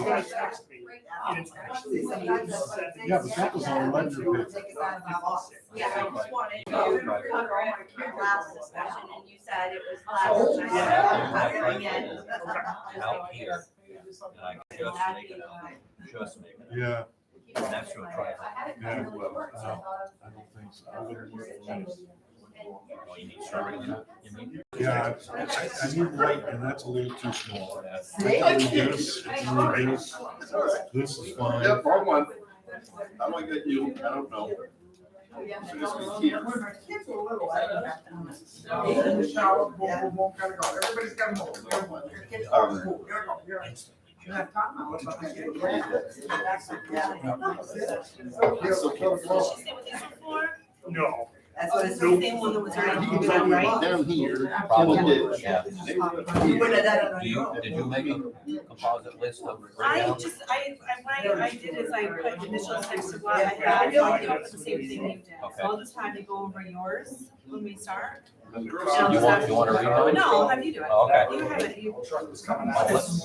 gonna text me, and it's actually Yeah, but that was on ledger paper. Yeah, I just wanted to cover it for your last discussion, and you said it was last, and I said, again. Out here, and I just make it up. Yeah, And that's what I'm trying to. yeah, well, I don't think so. I wouldn't work on this. Oh, you need survey, you mean? Yeah, I need light, and that's a little too small. I can do this, I can do this. This is fine. Yeah, wrong one. How do I get you? I don't know. So this is here. Kids are little, I don't have to. In the shower, boom, boom, boom, gotta go. Everybody's got to move. Your kids are in school. Gotta go. You're right. You have time. I was about to get it. So No. That's what it's Nope. the same one that was already He done, right? down here. Probably, yeah. Here. Did you make a composite list of I breakdown? just, what I did is I put initials next to what I had, so I came up with the same thing you did. So I'll just have you go over yours when we start. You want to read mine? No, I'll have you do it. Oh, okay. You have it, you. We're gonna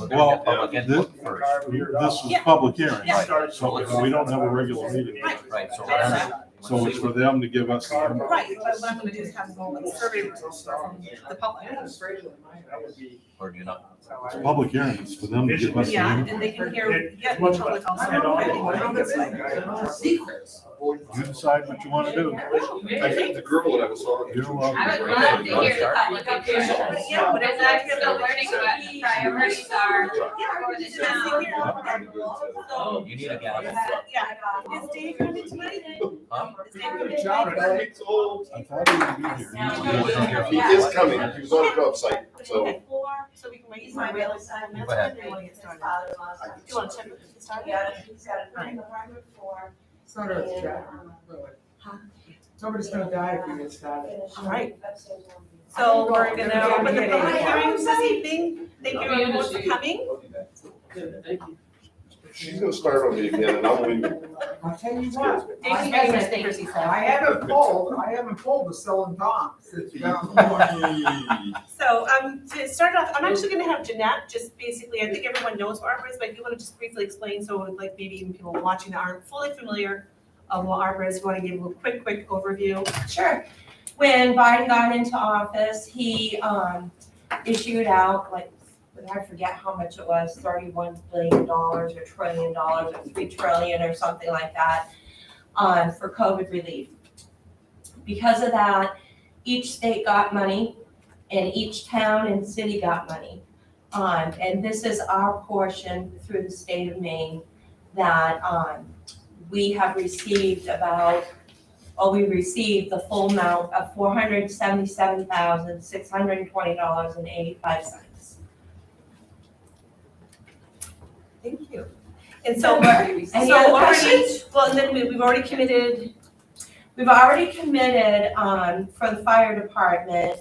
Well, get public input first. This is public hearing, Yeah. so we don't have a regular meeting. Right, so. I know that. So it's for them to give us the input. Right, but what I'm gonna do is have them go with survey results from the public. Or do you not? It's public hearing, it's for them to give us the Yeah, input. and they can hear, yeah, the public also. Secrets. You decide what you want to do. I think the girl that I was talking You're to. welcome. I would love to hear the public opinion. Yeah, But it's actually still learning what the priorities are for the town. So, You need a gavel. yeah, is Dave coming tonight? Huh? Is Dave coming Good job, tonight? man. It's old. I thought he would be here. He wasn't here. He is coming. He was on the job site, so. Okay, so we can wait. My real son. Go ahead. You wanna get started? Father-in-law's. Do you wanna check with the start? Yeah, he's got a nine apartment four. So does Jack. Somebody's gonna die if you get started. All right. So we're gonna open the public hearings this evening. Thank you everyone for coming. She's gonna start on me again and I'm leaving. I'll tell you what. Dave's making the stickers, he said. I haven't pulled the selling dogs. It's down. So, to start off, I'm actually gonna have Jeanette, just basically, I think everyone knows what ARPA is, but if you wanna just briefly explain, so like maybe even people watching that aren't fully familiar of what ARPA is, you wanna give a quick overview? Sure. When Biden got into office, he issued out I forget how much it was, $31 billion or $1 trillion or $3 trillion or something like that for COVID relief. Because of that, each state got money and each town and city got money. And this is our portion through the state of Maine that we have received we received the full amount of $477,620.85. Thank you. And so, Any other questions? well, and then we've already committed, We've already committed for the fire department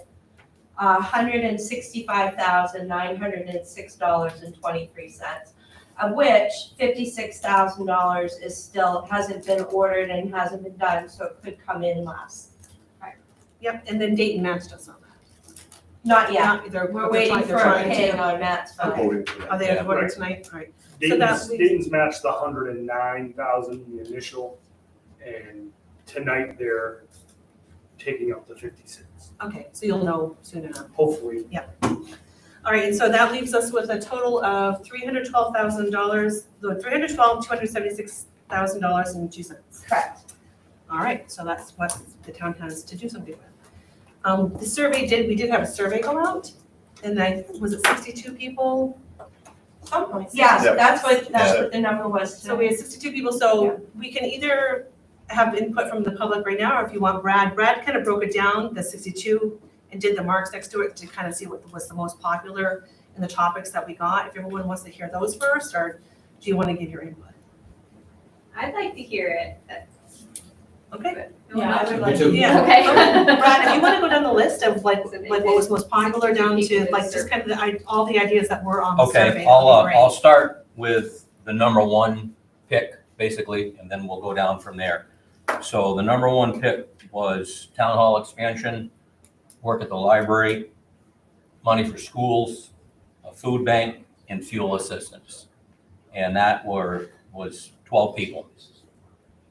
$165,906.23, of which $56,000 is still hasn't been ordered and hasn't been done, so it could come in less. yep, and then Dayton matched us on that. Not yet. They're We're waiting for a trying pay to. on Matt's I'm fund. voting for that. Are they Yeah. voting tonight? All right. So that Dayton's matched the 109,000, the initial, and tonight they're taking up the 56, Okay, so you'll know soon enough. hopefully. All right, and so that leaves us with a total of $312,000, $276,002. Correct. All right, so that's what the town has to do something with. The survey we did have a survey go out, and was it 62 people? Yes, Yeah. that's what the number was So we today. had 62 people, so we can either have input from the public right now, or if you want Brad kind of broke it down, the 62, and did the marks next to it to kind of see what was the most popular in the topics that we got. If everyone wants to hear those first, or do you want to give your input? I'd like to hear it. Okay. Yeah, I would Me like too. to. Yeah. Okay. Brad, if you want to go down the list of like what was most popular down to like just kind of all the ideas that were on the survey. Okay, I'll start with the number one pick, basically, and then we'll go down from there. So the number one pick was town hall expansion, work at the library, money for schools, a food bank, and fuel assistance. and that was 12 people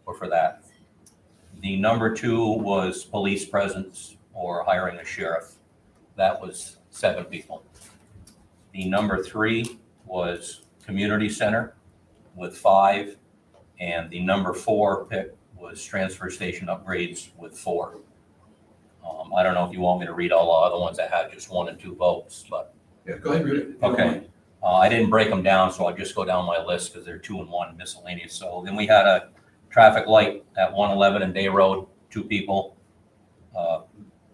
were for that. The number 2 was police presence or hiring a sheriff. That was 7 people. The number 3 was community center with 5, and the number 4 pick was transfer station upgrades with 4. I don't know if you want me to read all the other ones that had just 1 and 2 votes, but. Yeah, go ahead, read it. if you don't Okay. mind. I didn't break them down, so I'll just go down my list because they're 2 and 1 miscellaneous. So then we had a traffic light at 111 and Day Road, 2 people.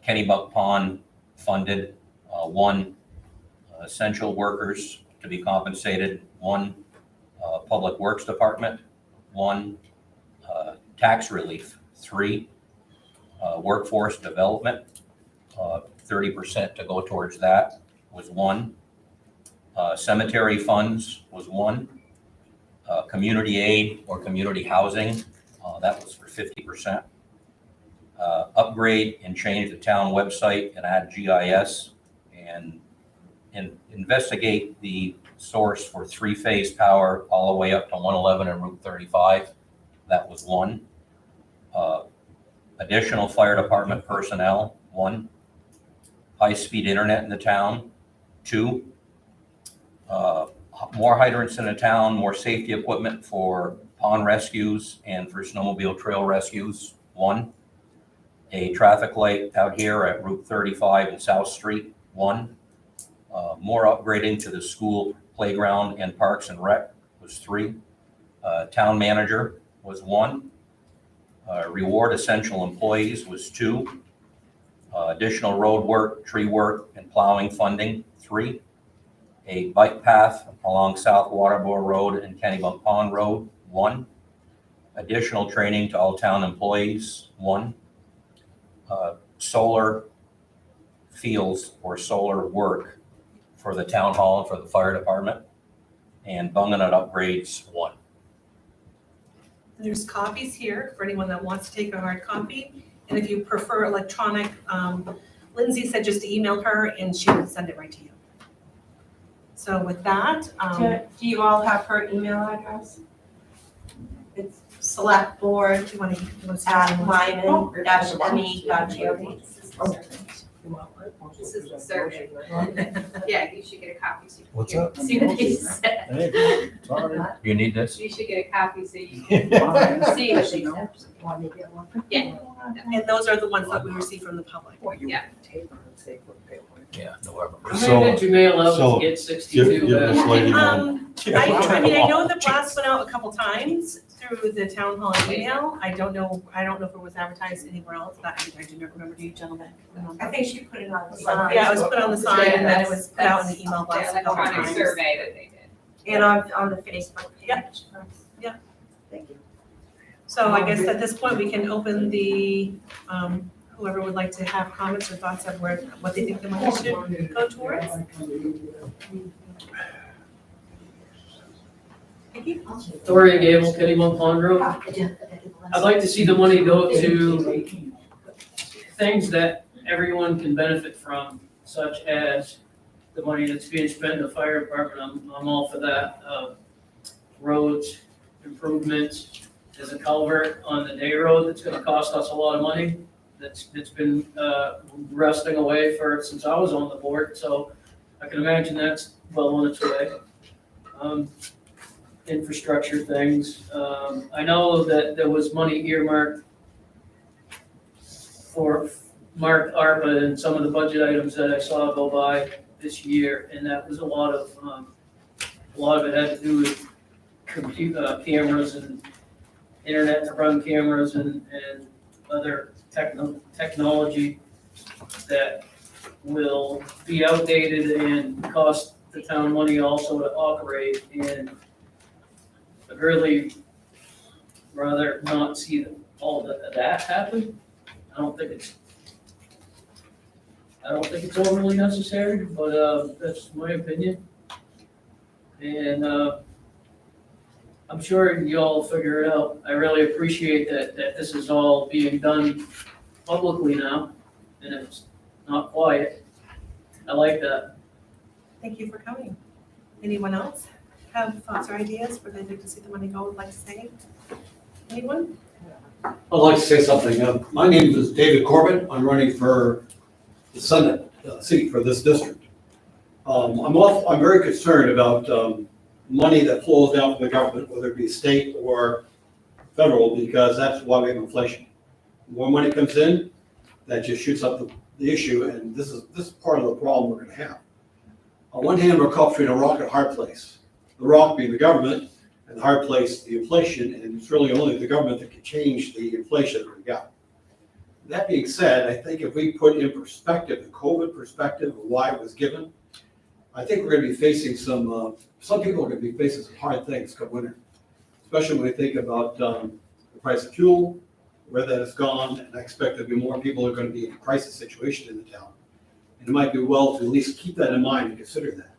Kennebuck Pond funded, 1 essential workers to be compensated, 1 public works department, 1 tax relief, 3 workforce development, 30% to go towards that was 1. Cemetery funds was 1. Community aid or community housing, that was for 50%. Upgrade and change the town website and add GIS and investigate the source for 3-phase power all the way up to 111 and Route 35. That was 1. Additional fire department personnel, 1. High-speed internet in the town, 2. More hydrants in the town, more safety equipment for pond rescues and for snowmobile trail rescues, 1. A traffic light out here at Route 35 and South Street, 1. More upgrading to the school playground and parks and rec was 3. Town manager was 1. Reward essential employees was 2. Additional road work, tree work, and plowing funding, 3. A bike path along South Waterboro Road and Kennebuck Pond Road, 1. Additional training to all town employees, 1. Solar fields or solar work for the town hall and for the fire department, and bunganut upgrades, 1. There's copies here for anyone that wants to take a hard copy. And if you prefer electronic, Lindsay said just to email her and she will send it right to you. So with that, Do you all have her email address? It's selectboard@lyman-me.gov. This is the survey. Yeah, you should get a copy. So you can What's hear- up? See what they said. Hey, sorry. You need this? You should get a copy so you can see what they said. Yeah. and those are the ones that we receive from the public. Yeah. Yeah, November. How many did you mail out So, to get Give 62 this back? lady one. I mean, I know the blast went out a couple times through the town hall email. I don't know if it was advertised anywhere else. That I do not remember. Do you gentlemen remember? I think she put it on the sign. Yeah, it was put on the sign and then it was put out in the That's email blast the a couple electronic times. survey that they did. And on the Facebook page. Yep. Thank you. So I guess at this point, we can open the, whoever would like to have comments or thoughts of what they think the money should go towards. Vicki? Victoria Gable, Kennebuck Pond Road. I'd like to see the money go to things that everyone can benefit from, such as the money that's being spent in the fire department. I'm all for that. Roads, improvements. There's a culvert on the Day Road that's gonna cost us a lot of money. That's been rusting away since I was on the board, so I can imagine that's well on its way. Infrastructure things. I know that there was money earmarked for marked ARPA and some of the budget items that I saw go by this year, and that was a lot of it had to do with computer cameras and internet to run cameras and other technology that will be outdated and cost the town money also to operate. And I'd really rather not see all of that happen. I don't think it's overly necessary, but that's my opinion. And I'm sure you all will figure it out. I really appreciate that this is all being done publicly now, and it's not quiet. I like that. Thank you for coming. Anyone else have thoughts or ideas where they'd like to see the money go, would like to say? Anyone? I'd like to say something. My name is David Corbett. I'm running for the Senate seat for this district. I'm very concerned about money that flows down from the government, whether it be state or federal, because that's why we have inflation. More money comes in, that just shoots up the issue, and this is part of the problem we're gonna have. On one hand, we're caught between a rock and a hard place. The rock being the government, and the hard place, the inflation, and it's really only the government that can change the inflation that we got. That being said, I think if we put in perspective, the COVID perspective of why it was given, I think we're gonna be facing some people are gonna be facing some hard things come winter. Especially when we think about the price of fuel, where that has gone, and I expect there'll be more people who are gonna be in a crisis situation in the town. And it might be well to at least keep that in mind and consider that.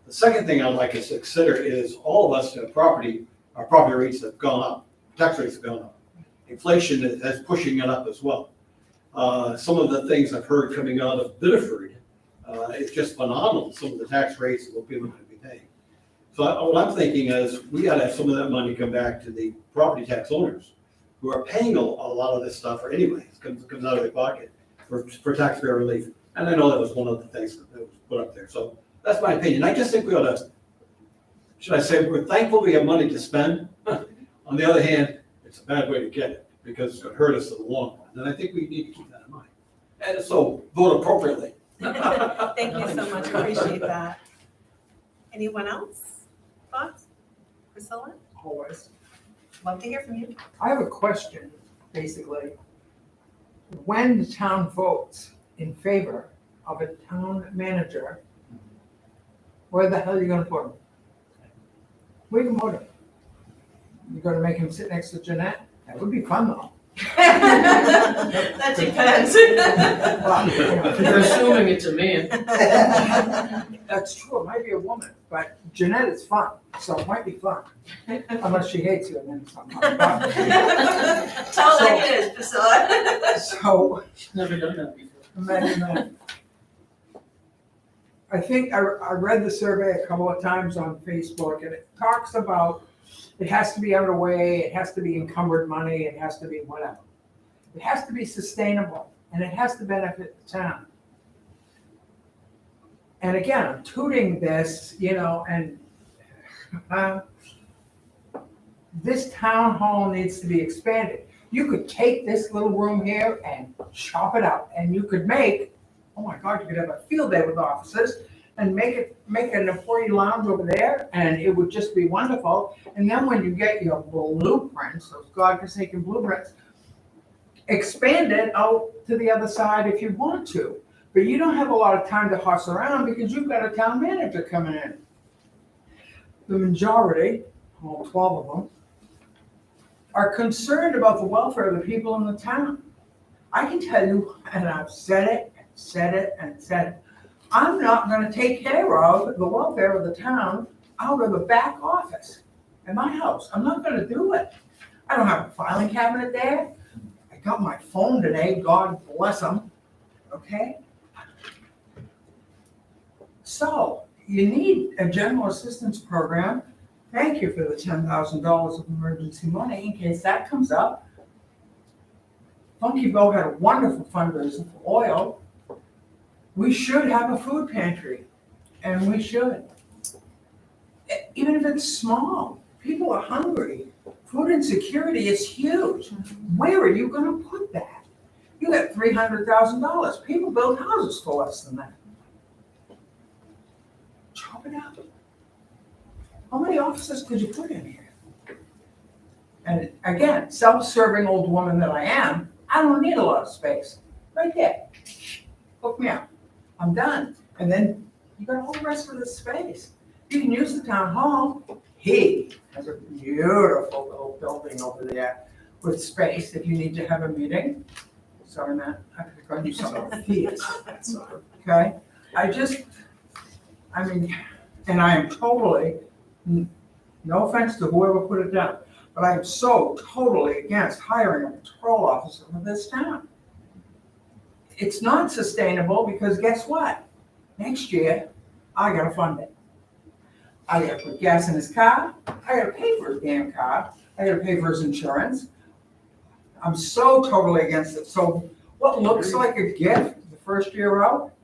The second thing I'd like us to consider is all of us have our property rates have gone up, tax rates have gone up. Inflation is pushing it up as well. Some of the things I've heard coming out of Biddeford, it's just phenomenal, some of the tax rates that people are going to be paying. So what I'm thinking is we got to have some of that money come back to the property tax owners who are paying a lot of this stuff, or anyway, it comes out of their pocket for taxpayer relief. And I know that was one of the things that was put up there. So that's my opinion. I just think we ought to, should I say, we're thankful we have money to spend. On the other hand, it's a bad way to get it because it's going to hurt us in the long run. And I think we need to keep that in mind. And so vote appropriately. Thank you so much, appreciate that. Anyone else? Thoughts? Priscilla? Always. Love to hear from you. I have a question, basically. When the town votes in favor of a town manager, where the hell are you gonna put him? Where you gonna put him? You're gonna make him sit next to Jeanette? That would be fun though. That depends. Well, you know, You're assuming it's a man. That's true, it might be a woman, but Jeanette is fun, so it might be fun. Unless she hates you and then something. Tell her like it is, Priscilla. So, She's never done that before. imagine that. I think I read the survey a couple of times on Facebook, and it talks about it has to be out of the way, it has to be encumbered money, it has to be whatever. It has to be sustainable, and it has to benefit the town. And again, I'm tooting this, and this town hall needs to be expanded. You could take this little room here and chop it out, and you could make, oh my God, you could have a field day with offices and make an employee lounge over there, and it would just be wonderful. And then when you get your blueprints, those godforsaken blueprints, expand it out to the other side if you want to. But you don't have a lot of time to horse around because you've got a town manager coming in. The majority, all 12 of them, are concerned about the welfare of the people in the town. I can tell you, and I've said it, I'm not gonna take care of the welfare of the town out of the back office in my house. I'm not gonna do it. I don't have a filing cabinet there. I got my phone today, God bless them, okay? So, you need a general assistance program. Thank you for the $10,000 of emergency money in case that comes up. Funky Bow had a wonderful fundraiser for oil. We should have a food pantry, and we should. Even if it's small, people are hungry. Food insecurity is huge. Where are you gonna put that? You got $300,000. People build houses for less than that. Chop it up. How many offices could you put in here? And again, self-serving old woman that I am, I don't need a lot of space. Right there. Hook me up. I'm done. And then you got all the rest of the space. You can use the town hall. He has a beautiful little building over there with space if you need to have a meeting. Sorry, Matt, I could go do something with fees. Okay? And I am totally, no offense to whoever put it down, but I am so totally against hiring a patrol officer for this town. It's not sustainable because guess what? Next year, I gotta fund it. I gotta put gas in his car, I gotta pay for his damn car, I gotta pay for his insurance. I'm so totally against it. So what looks like a gift the first year out,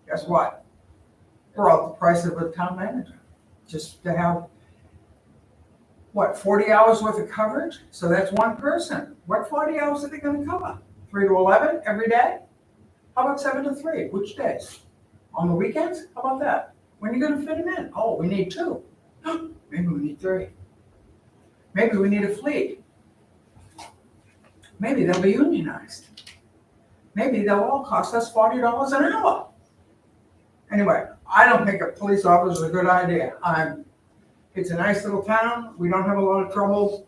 guess what? We're out the price of a town manager, just to have, what, 40 hours worth of coverage? So that's one person. What 40 hours are they gonna cover? 3 to 11 every day? How about 7 to 3? Which days? On the weekends? How about that? When are you gonna fit them in? Oh, we need 2. Maybe we need 3. Maybe we need a fleet. Maybe they'll be unionized. Maybe they'll all cost us $40 an hour. Anyway, I don't think a police officer is a good idea. It's a nice little town. We don't have a lot of trouble.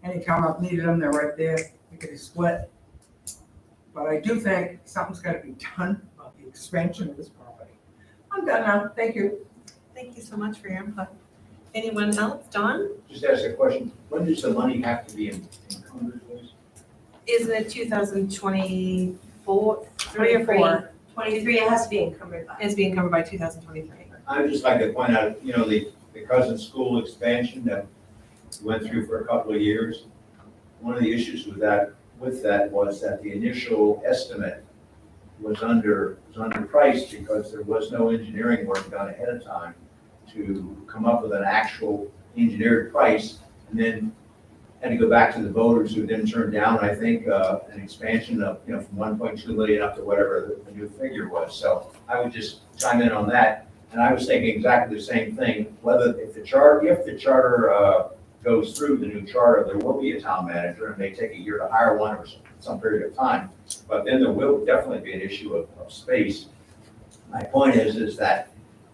Anytime I've needed them, they're right there. We can split. But I do think something's got to be done about the expansion of this property. I'm done now. Thank you. Thank you so much for your input. Anyone else? Don? Just ask a question, when does the money have to be encumbered, please? Isn't it 2024, 3 or 4? 23, it has to be encumbered by. Is being covered by 2023. I would just like to point out, you know, the cousin school expansion that we went through for a couple of years. One of the issues with that was that the initial estimate was underpriced because there was no engineering work done ahead of time to come up with an actual engineered price, and then had to go back to the voters who then turned down, I think, an expansion of, you know, from 1.2 million up to whatever the new figure was. So I would just chime in on that. And I was thinking exactly the same thing, if the charter goes through, the new charter, there will be a town manager, and may take a year to hire one or some period of time. But then there will definitely be an issue of space. My point is that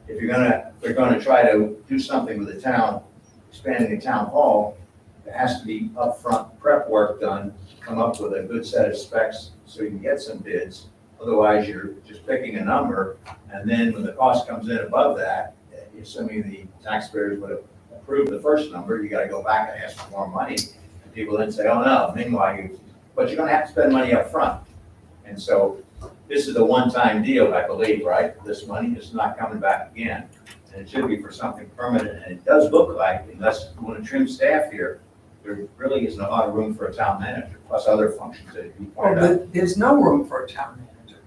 if they're gonna try to do something with the town, expanding the town hall, there has to be upfront prep work done, come up with a good set of specs so you can get some bids. Otherwise, you're just picking a number, and then when the cost comes in above that, assuming the taxpayers would have approved the first number, you gotta go back and ask for more money. And people then say, oh no, meanwhile, but you're gonna have to spend money up front. And so this is a one-time deal, I believe, right? This money is not coming back again. And it should be for something permanent, and it does look like, unless you want to trim staff here, there really isn't a lot of room for a town manager, plus other functions that you pointed out. But there's no room for a town manager.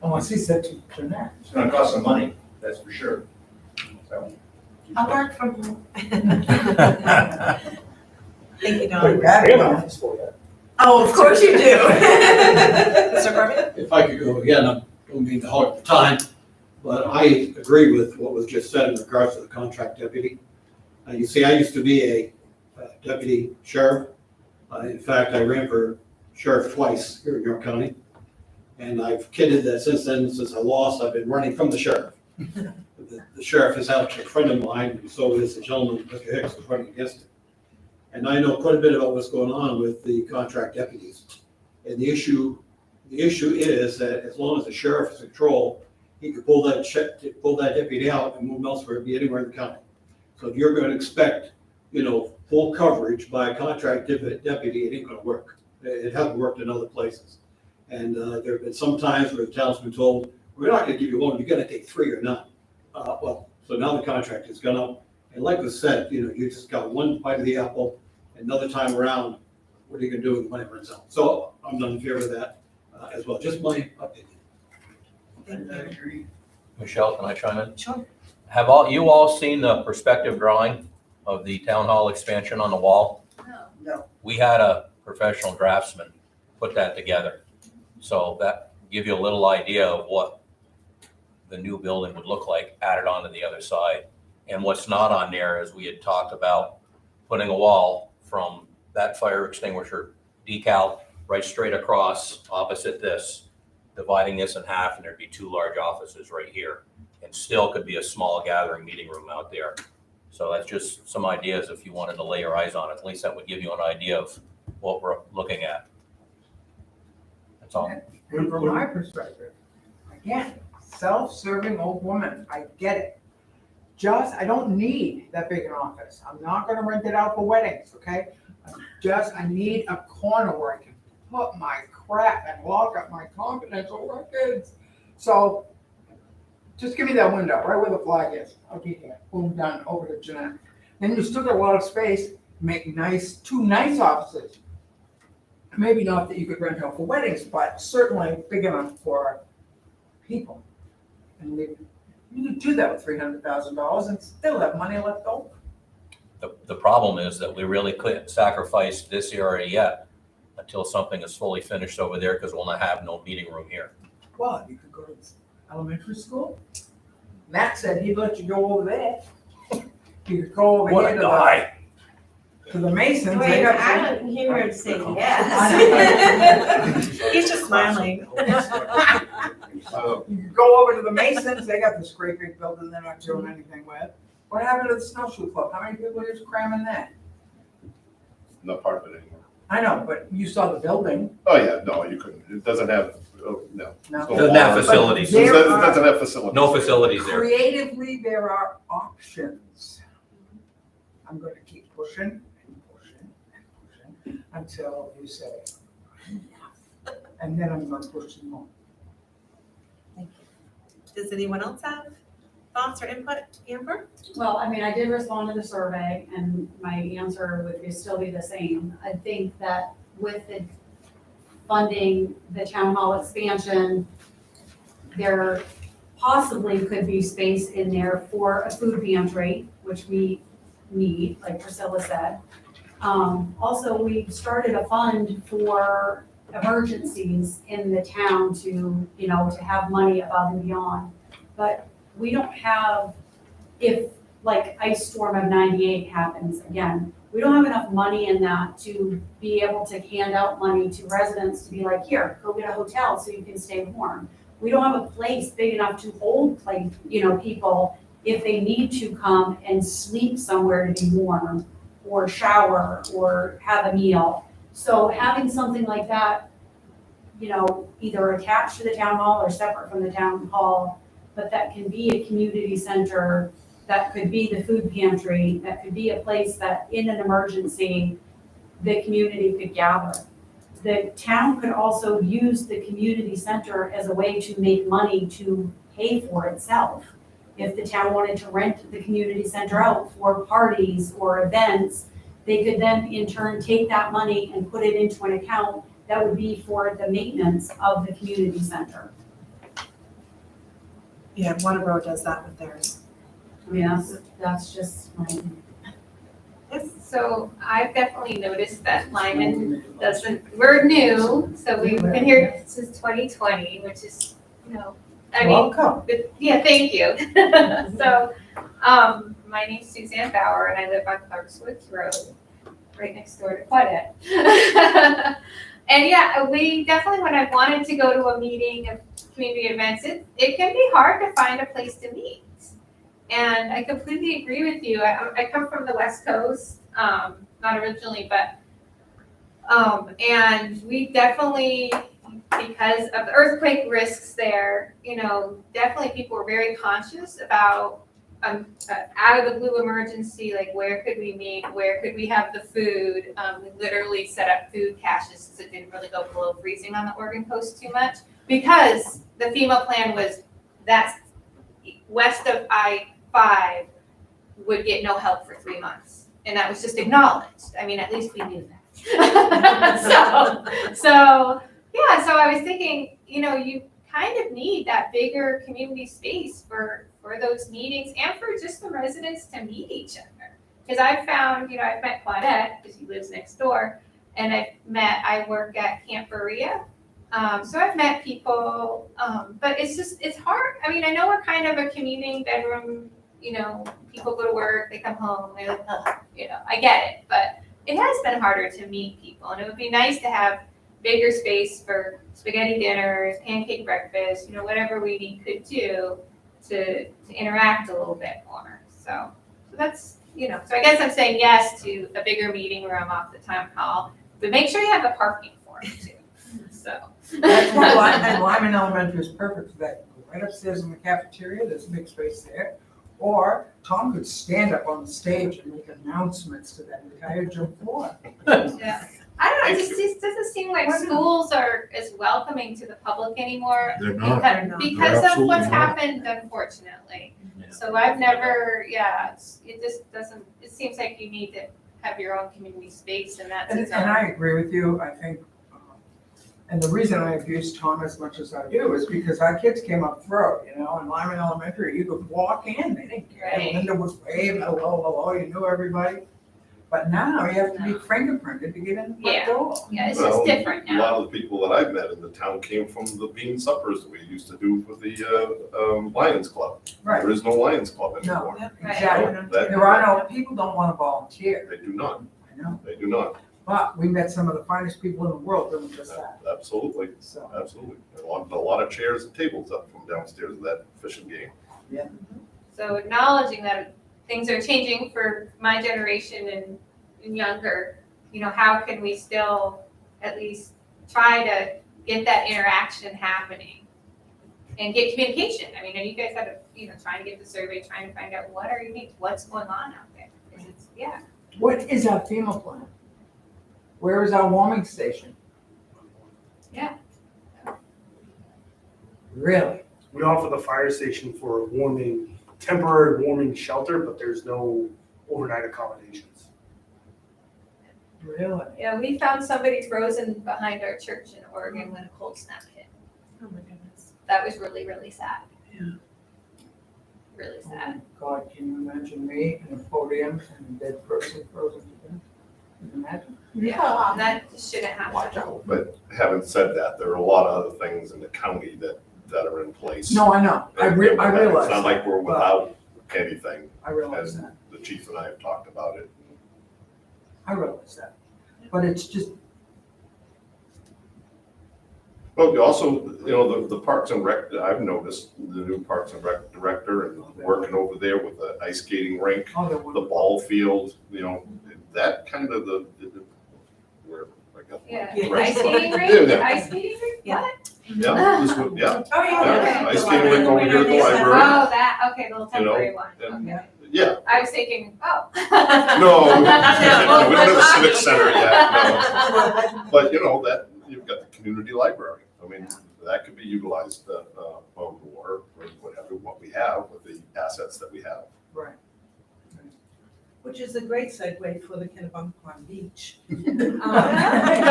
Unless he said to Jeanette. It's gonna cost some money, that's for sure. So. I'll work from home. Thank you, Put Don. that in. Oh, of course you do. Mr. Corbett? If I could go again, I don't mean to hog the time, but I agree with what was just said in regards to the contract deputy. You see, I used to be a deputy sheriff. In fact, I ran for sheriff twice here in York County. And I've kidded that since then, since I lost, I've been running from the sheriff. The sheriff is actually a friend of mine, and so is the gentleman, Mr. Hicks, who's running against him. And I know quite a bit about what's going on with the contract deputies. And the issue is that as long as the sheriff is in control, he could pull that deputy out and move him elsewhere, be anywhere in the county. So if you're gonna expect, full coverage by a contract deputy, it ain't gonna work. It hasn't worked in other places. And there have been some times where the town's been told, we're not gonna give you one, you're gonna take 3 or none. So now the contract has gone up. And like I said, you just got one bite of the apple. Another time around, what are you gonna do when the money runs out? So I'm not in favor of that as well, just my opinion. Thank you. Michelle, can I chime in? Sure. Have you all seen the perspective drawing of the town hall expansion on the wall? No. We had a professional draftsman put that together. So that give you a little idea of what the new building would look like added onto the other side. And what's not on there is we had talked about putting a wall from that fire extinguisher decal right straight across opposite this, dividing this in half, and there'd be 2 large offices right here. And still could be a small gathering meeting room out there. So that's just some ideas if you wanted to lay your eyes on it. At least that would give you an idea of what we're looking at. That's all. And from my perspective, again, self-serving old woman, I get it. I don't need that big an office. I'm not gonna rent it out for weddings, okay? I need a corner where I can put my crap and lock up my confidential records. So Just give me that window, right where the flag is. I'll be here. Boom, done, over to Jeanette. Then you still got a lot of space, make two nice offices. Maybe not that you could rent out for weddings, but certainly big enough for people. And you could do that with $300,000 and still have money left over. The problem is that we really couldn't sacrifice this area yet until something is fully finished over there, because we'll not have no meeting room here. Well, you could go to elementary school. Matt said he'd let you go over there. You could go over What here a guy. to the Masons. Wait, They I got- didn't hear him say yes. He's just smiling. You could go over to the Masons, they got this great big building they're not doing anything with. What happened to the snowshoe club? How many people are just cramming that? Not part of it anymore. I know, but you saw the building. Oh, yeah, no, you couldn't. It doesn't have, no. No. Doesn't have facilities. It There doesn't have facilities. No facilities there. Creatively, there are options. I'm gonna keep pushing and pushing and pushing until you say, enough. And then I'm gonna push some more. Does anyone else have thoughts or input? Amber? Well, I mean, I did respond to the survey and my answer would still be the same. I think that with the funding, the town hall expansion, there possibly could be space in there for a food pantry, which we need, like Priscilla said. Also, we started a fund for emergencies in the town to, to have money above and beyond. But we don't have, if like ice storm of 98 happens again, we don't have enough money in that to be able to hand out money to residents to be like, here, go get a hotel so you can stay warm. We don't have a place big enough to hold people if they need to come and sleep somewhere to be warm or shower or have a meal. So having something like that, either attached to the town hall or separate from the town hall, but that can be a community center, that could be the food pantry, that could be a place that in an emergency, the community could gather. The town could also use the community center as a way to make money to pay for itself. If the town wanted to rent the community center out for parties or events, they could then in turn take that money and put it into an account that would be for the maintenance of the community center. Yeah, Waterboro does that with theirs. I mean, that's just my. So I've definitely noticed that Lyman doesn't, we're new, so we've been here since 2020, which is, I mean, Welcome. yeah, thank you. So, my name's Suzanne Bauer and I live on Clarkswoods Road, right next door to Quadet. And yeah, we definitely, when I've wanted to go to a meeting of community events, it can be hard to find a place to meet. And I completely agree with you. I come from the West Coast, not originally, but, and we definitely, because of the earthquake risks there, definitely people were very conscious about out of the blue emergency, like where could we meet, where could we have the food? We literally set up food caches because it didn't really go below freezing on the Oregon coast too much, because the FEMA plan was that west of I-5 would get no help for 3 months. And that was just acknowledged. I mean, at least we knew that. so yeah, so I was thinking, you kind of need that bigger community space for those meetings and for just the residents to meet each other. Because I've found, I've met Claudette, because he lives next door, and I work at Camp Berea. So I've met people, but it's hard. I mean, I know we're kind of a commuting bedroom, people go to work, they come home, they're like, ugh, I get it, but it has been harder to meet people, and it would be nice to have bigger space for spaghetti dinners, pancake breakfast, whatever we could do to interact a little bit more. So that's, so I guess I'm saying yes to a bigger meeting room off the town hall, but make sure you have the parking for it too. So. That's why Lyman Elementary is perfect for that. Right upstairs in the cafeteria, there's a big space there. Or Tom could stand up on the stage and make announcements to that entire gym floor. Yeah. I don't know, it Thank just doesn't seem like schools are as welcoming to the public anymore. They're not. Because of absolutely what's not. happened, unfortunately. So I've never, it just doesn't, it seems like you need to have your own community space and that's And, its and own. I agree with you, I think, and the reason I abuse Tom as much as I do is because our kids came up through, in Lyman Elementary, you could walk in, they didn't care. Right. Linda was waving, hello, you knew everybody. But now you have to be fingerprinted to get in the Yeah. front door. Yeah, it's Well, just different A now. lot of the people that I've met in the town came from the bean suppers that we used to do with the Lions Club. Right, There is no Lions Club no, anymore. exactly. That- There are no, people don't want to volunteer, They do not, I know, they do not. but we met some of the finest people in the world doing just that, Absolutely, so. absolutely. A lot of chairs and tables up from downstairs of that fishing game. So acknowledging that things are changing for my generation and younger, how can we still at least try to get that interaction happening? And get communication. I mean, and you guys have to, trying to get the survey, trying to find out what are your needs, what's going on out there. 'Cause it's, What is our FEMA plan? Where is our warming station? Yeah. Really? We offer the fire station for a temporary warming shelter, but there's no overnight accommodations. Really? Yeah, we found somebody frozen behind our church in Oregon when a cold snap hit. Oh my goodness. That was really, really sad. Yeah. Really sad. God, can you imagine me in a podium and a dead person frozen to death? Can you imagine? Yeah, and that shouldn't Watch happen. out. But having said that, there are a lot of other things in the county that are in place. No, I know, I realize It's not like we're that, without anything, I realize and that, the chief and I have talked about it. I realize that. But it's just, Well, you also, the Parks and Rec, I've noticed the new Parks and Rec director and working over there with the ice skating rink, oh, there the were, ball field, that kind of where I got. Yeah, Yeah. ice skating Yeah, rink, yeah. ice skating rink, Yeah. what? Yeah, this would, yeah, Oh, yeah, okay. ice skating rink over here at the Oh, library. that, okay, the little temporary one, and- okay. Yeah, I was thinking, oh. no, we don't have a No. civic center yet, no. But that, you've got the community library. I mean, that could be utilized, more, or whatever, what we have with the assets that we have. right. Which is a great segue for the Kennebunk Beach. Because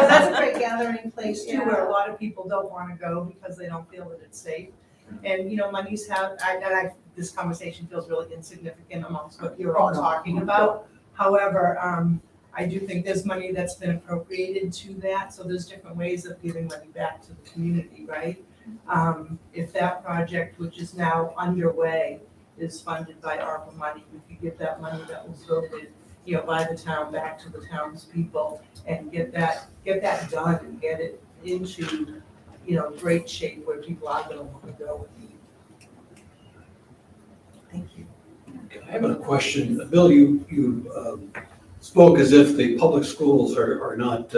that's a great gathering place too, where a lot of people don't want to go because they don't feel that it's safe. And, monies this conversation feels really insignificant amongst what you're all talking about. However, I do think there's money that's been appropriated to that, so there's different ways of giving money back to the community, right? If that project, which is now underway, is funded by ARPA money, we could get that money that was voted, by the town back to the townspeople and get that done and get it into, great shape where people are gonna want to go and eat. Thank you. I have a question. Bill, you spoke as if the public schools are not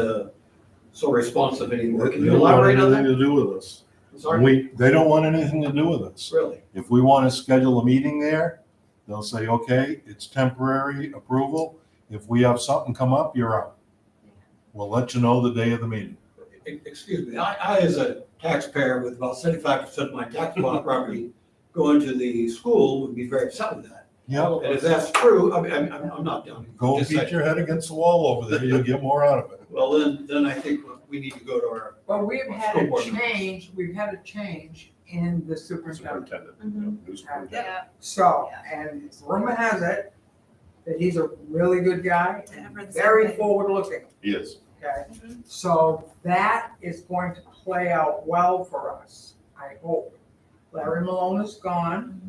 so responsive anymore. Can They you don't want elaborate on anything that? to do with us. I'm sorry? They don't want anything to do with us. Really? If we want to schedule a meeting there, they'll say, okay, it's temporary approval. If we have something come up, you're out. We'll let you know the day of the meeting. Excuse me, I as a taxpayer with about 75% of my taxable property going to the school would be very upset with that. Yeah, And if that's true, I'm not down. go Just beat saying. your head against the wall over there. You'll get more out of it. Well, then I think we need to go to our, Well, we've had School a board change in the superintendent. Superintendent, new superintendent. Yeah, So, and rumor has it that he's a really good guy, Yeah, I've heard the same very thing. forward looking, He is. okay? So that is going to play out well for us, I hope. Larry Malone is gone.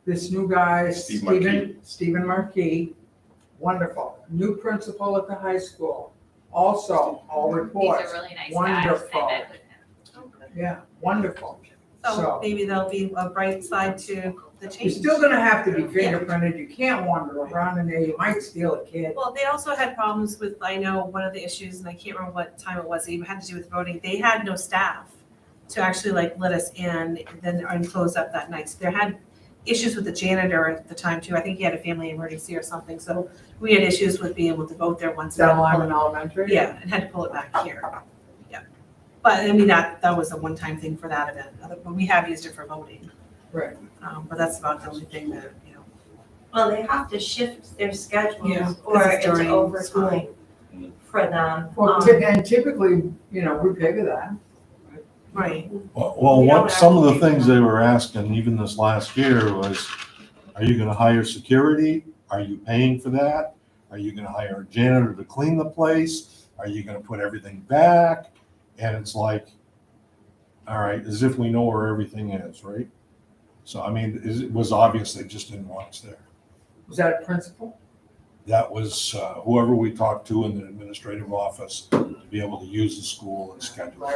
This new guy, Steve Marquis. Stephen Marquis, wonderful. New principal at the high school. Also, all he's reports, a really nice guy, wonderful. I met with him. Yeah, wonderful. So So- maybe there'll be a bright side to the You're change. still gonna have to be fingerprinted, you can't wander around in there, you might steal a kid. Well, they also had problems with, I know, one of the issues, and I can't remember what time it was, it even had to do with voting. They had no staff to actually let us in, then and close up that night. So issues with the janitor at the time too. I think he had a family emergency or something, so we had issues with being able to vote there once. Down Lyman Elementary? Yeah, and had to pull it back here. Yeah. But I mean, that was a one-time thing for that event. But we have used it for voting. Right. But that's about the only thing that, Well, they have to shift their Yeah, schedules 'cause or it's it's during overtime for them. Well, and typically, we pay for that. right. Well, We don't what, some of the have to pay things for they were asking, even this last year, was, are you gonna hire security? Are you paying for that? Are you gonna hire a janitor to clean the place? Are you gonna put everything back? And it's like, all right, as if we know where everything is, right? So, I mean, it was obvious they just didn't want us there. Was that a principal? That was whoever we talked to in the administrative office to be able to use the school and schedule.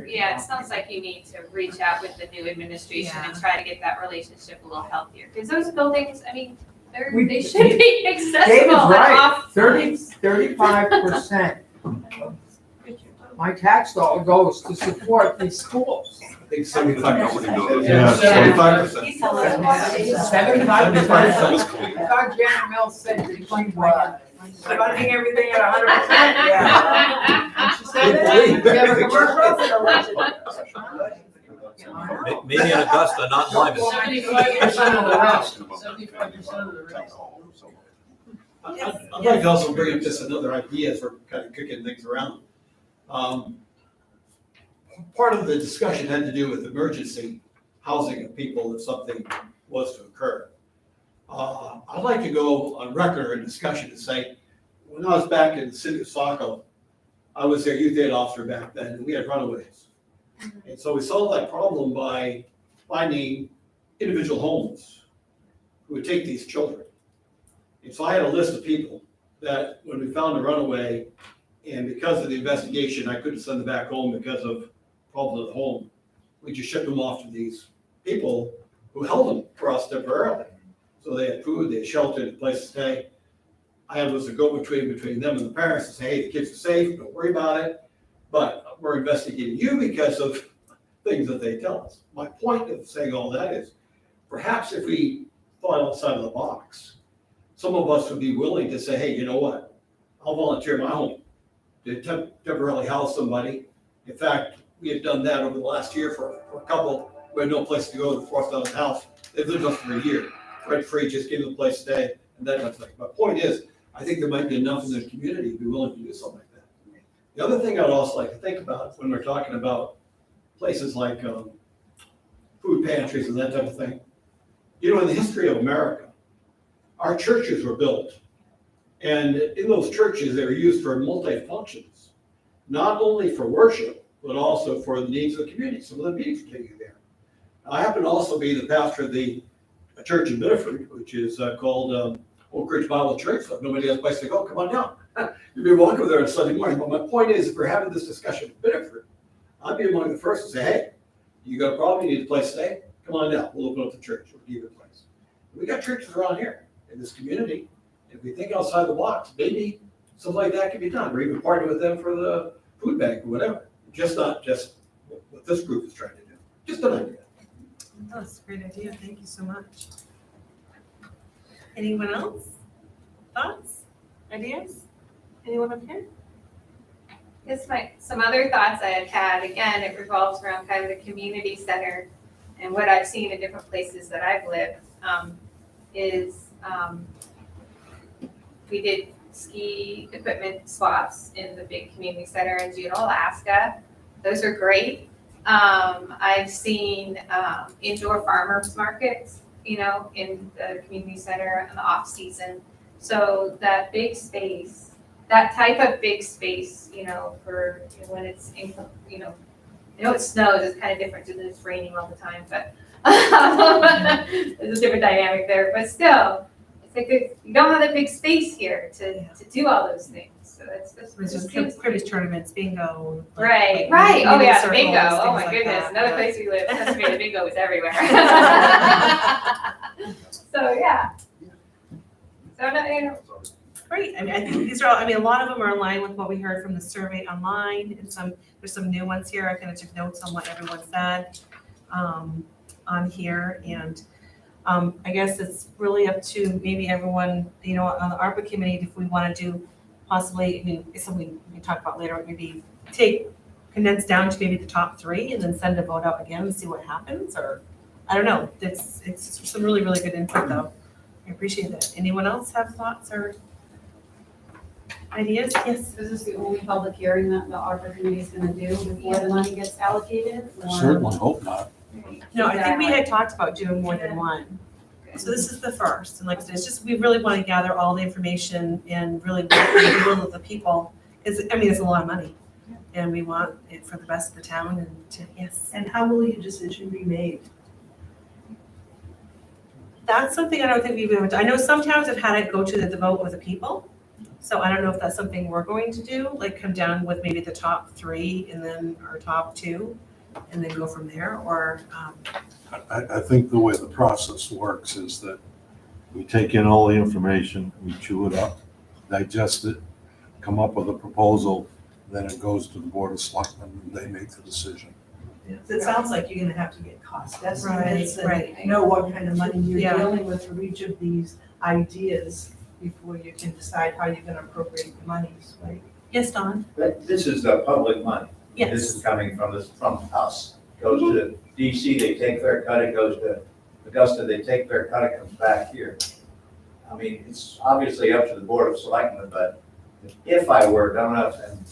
Yeah, it sounds like you need to reach out with the new administration and try to get that relationship a little healthier. Because those buildings, I mean, they should be accessible David's at right. off times. 35% my tax dollar goes to support these schools. I think 75%. Yeah. 75%. He's a little more. 75%. 75%. I thought Janet Mills said she claimed funding everything at 100%. Yeah. She said that. We have a commercial for the election. Maybe in Augusta, not in Lyman. 75% of the rest. 75% of the rest. I'd like to also bring up just another idea as we're kind of kicking things around. Part of the discussion had to do with emergency housing of people if something was to occur. I'd like to go on record in discussion and say, when I was back in the city of Saco, I was their youth aid officer back then, and we had runaways. And so we solved that problem by finding individual homes who would take these children. And so I had a list of people that when we found a runaway, and because of the investigation, I couldn't send them back home because of problems at home, we just shipped them off to these people who held them for us temporarily. So they had food, they had shelter, a place to stay. I was a go-between them and the parents to say, hey, the kids are safe, don't worry about it. But we're investigating you because of things that they tell us. My point of saying all that is, perhaps if we thought outside of the box, some of us would be willing to say, hey, you know what? I'll volunteer my home to temporarily house somebody. In fact, we had done that over the last year for a couple who had no place to go, they forced out of the house. They've lived with us for a year, rent free, just gave them a place to stay, and that kind of thing. My point is, I think there might be enough in the community to be willing to do something like that. The other thing I'd also like to think about when we're talking about places like food pantries and that type of thing, in the history of America, our churches were built. And in those churches, they were used for multi-functions, not only for worship, but also for the needs of the community. Some of the meetings were taken there. I happen to also be the pastor of the church in Biddeford, which is called Oak Ridge Bible Church. So if nobody has a place to go, come on down. You'd be welcome there on Sunday morning. But my point is, if we're having this discussion in Biddeford, I'd be among the first to say, hey, you got a problem, you need a place to stay? Come on down, we'll open up the church, we'll give you a place. We got churches around here in this community. If we think outside the box, maybe something like that can be done, or even partner with them for the food bank or whatever. Not just what this group is trying to do, just an idea. That's a great idea. Thank you so much. Anyone else? Thoughts? Ideas? Anyone up here? Yes, some other thoughts I had, again, it revolves around kind of the community center and what I've seen in different places that I've lived, is we did ski equipment swaps in the big community center in Juneau, Alaska. Those are great. I've seen indoor farmers markets, in the community center in the off season. So that big space, that type of big space, for when it's, it snows, it's kind of different than it's raining all the time, but there's a different dynamic there. But still, it's like you don't have that big space here to do all those things. So that's It's just cribbage tournaments, bingo. Right. Oh yeah, the bingo. Oh my goodness, another place we live, Pennsylvania, bingo is everywhere. So yeah. So no, Great. I think these are all, a lot of them are in line with what we heard from the survey online, and there's some new ones here. I kind of took notes on what everyone said on here, and I guess it's really up to maybe everyone, you know, on the ARPA committee, if we want to do possibly, I mean, it's something we can talk about later, maybe condense down to maybe the top 3 and then send a vote out again and see what happens, or, I don't know, it's some really, really good input though. I appreciate that. Anyone else have thoughts or ideas? Yes? Is this the only public hearing that the ARPA committee is gonna do before the money gets allocated? I certainly hope not. No, I think we had talked about doing more than one. So this is the first, and like I said, it's just, we really want to gather all the information and really deal with the people, because, I mean, it's a lot of money. And we want it for the best of the town and to, yes. And how will your decision be made? That's something I don't think we've ever done. I know some towns have had it go to the vote with the people. So I don't know if that's something we're going to do, like come down with maybe the top 3 and then our top 2 and then go from there, or, I think the way the process works is that we take in all the information, we chew it up, digest it, come up with a proposal, then it goes to the Board of Selectmen, and they make the decision. It sounds like you're gonna have to get cost estimates Right. and know what kind of money you're Yeah. dealing with for each of these ideas before you can decide how you're gonna appropriate the monies, right? yes, Don? But this is the public money. This Yes. is coming from us. Goes to DC, they take their cut, it goes to Augusta, they take their cut, it comes back here. I mean, it's obviously up to the Board of Selectmen, but if I were dumb enough and,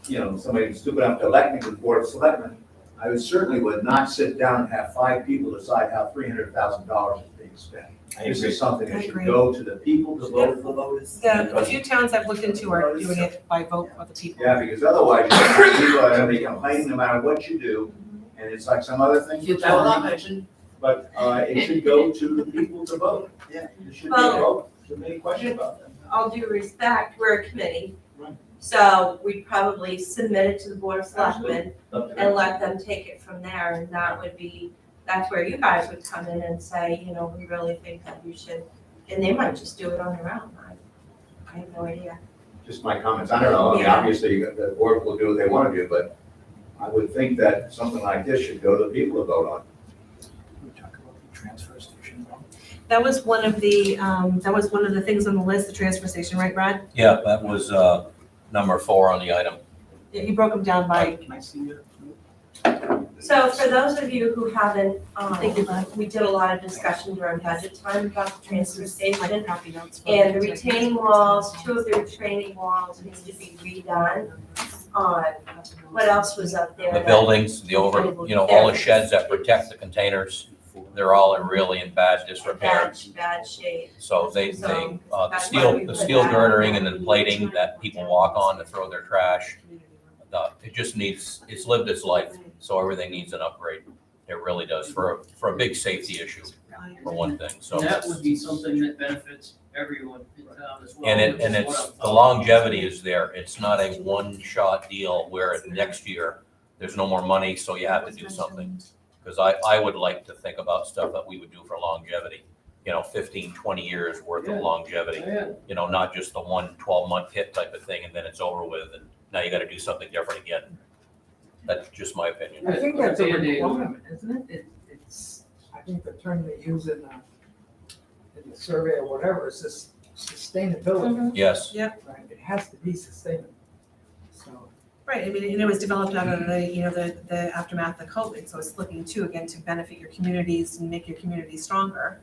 you know, somebody was stupid enough to elect me to the Board of Selectmen, I would not sit down and have 5 people decide how $300,000 is being spent. This is something that should go to the people to vote for voters. A few towns I've looked into are doing it by vote of the people. Yeah, because otherwise, you're gonna have people are gonna be complaining no matter what you do, and it's like some other thing you're telling me. But, it should go to the people to vote. Yeah. It should be a vote, there's any question about that. All due respect, we're a committee. Right. So we'd probably submit it to the Board of Selectmen and let them take it from there, and that's where you guys would come in and say, you know, we really think that you should, and they might just do it on their own. I have no idea. Just my comments, I don't know, I mean, Yeah. obviously, the board will do what they wanna do, but I would think that something like this should go to the people to vote on. That was one of the things on the list, the transfer station, right, Brad? Yeah, that was number 4 on the item. Yeah, you broke them down by, So for those of you who haven't, Thank you, Bud. we did a lot of discussion during budget time about the transfer station. like copy notes. for- And the retaining walls, 2 of the retaining walls need to be redone. What else was up there? The buildings, all the sheds that protect the containers, they're all really in bad disrepair. Bad shape. So the steel girdering and then plating that people walk on to throw their trash, it's lived its life, so everything needs an upgrade. It really does, for a big safety issue, for one thing, so. That would be something that benefits everyone in town as well. And the longevity is there. It's not a one-shot deal where next year, there's no more money, so you have to do something. Because I would like to think about stuff that we would do for longevity, 15, 20 years worth of longevity. Yeah. Not just the 1 12-month hit type of thing, and then it's over with, and now you gotta do something different again. That's just my opinion. I think that's a Band-Aid. requirement, isn't it? It's, I think the term they use in the survey or whatever is just sustainability, Yes, right? It has to be sustainable. So, Right, I mean, and it was developed out of the aftermath of COVID, so it's looking too, again, to benefit your communities and make your communities stronger.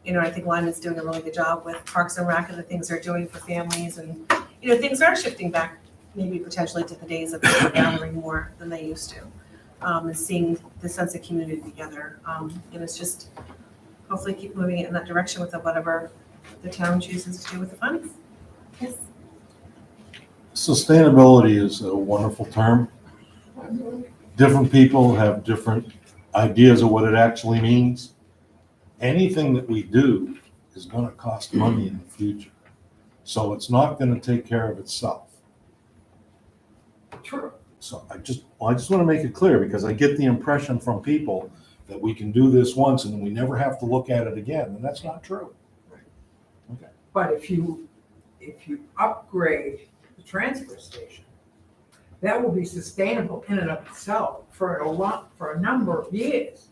I think Lyman's doing a really good job with Parks and Rec and the things they're doing for families, and, things are shifting back, maybe potentially to the days of people gathering more than they used to. And seeing the sense of community together, and it's just, hopefully keep moving it in that direction with whatever the town chooses to do with the funds. Yes. Sustainability is a wonderful term. Different people have different ideas of what it actually means. Anything that we do is going to cost money in the future. So it's not going to take care of itself. true. So I just want to make it clear, because I get the impression from people that we can do this once and we never have to look at it again, and that's not true. Okay. But if you upgrade the transfer station, that will be sustainable in and of itself for a number of years.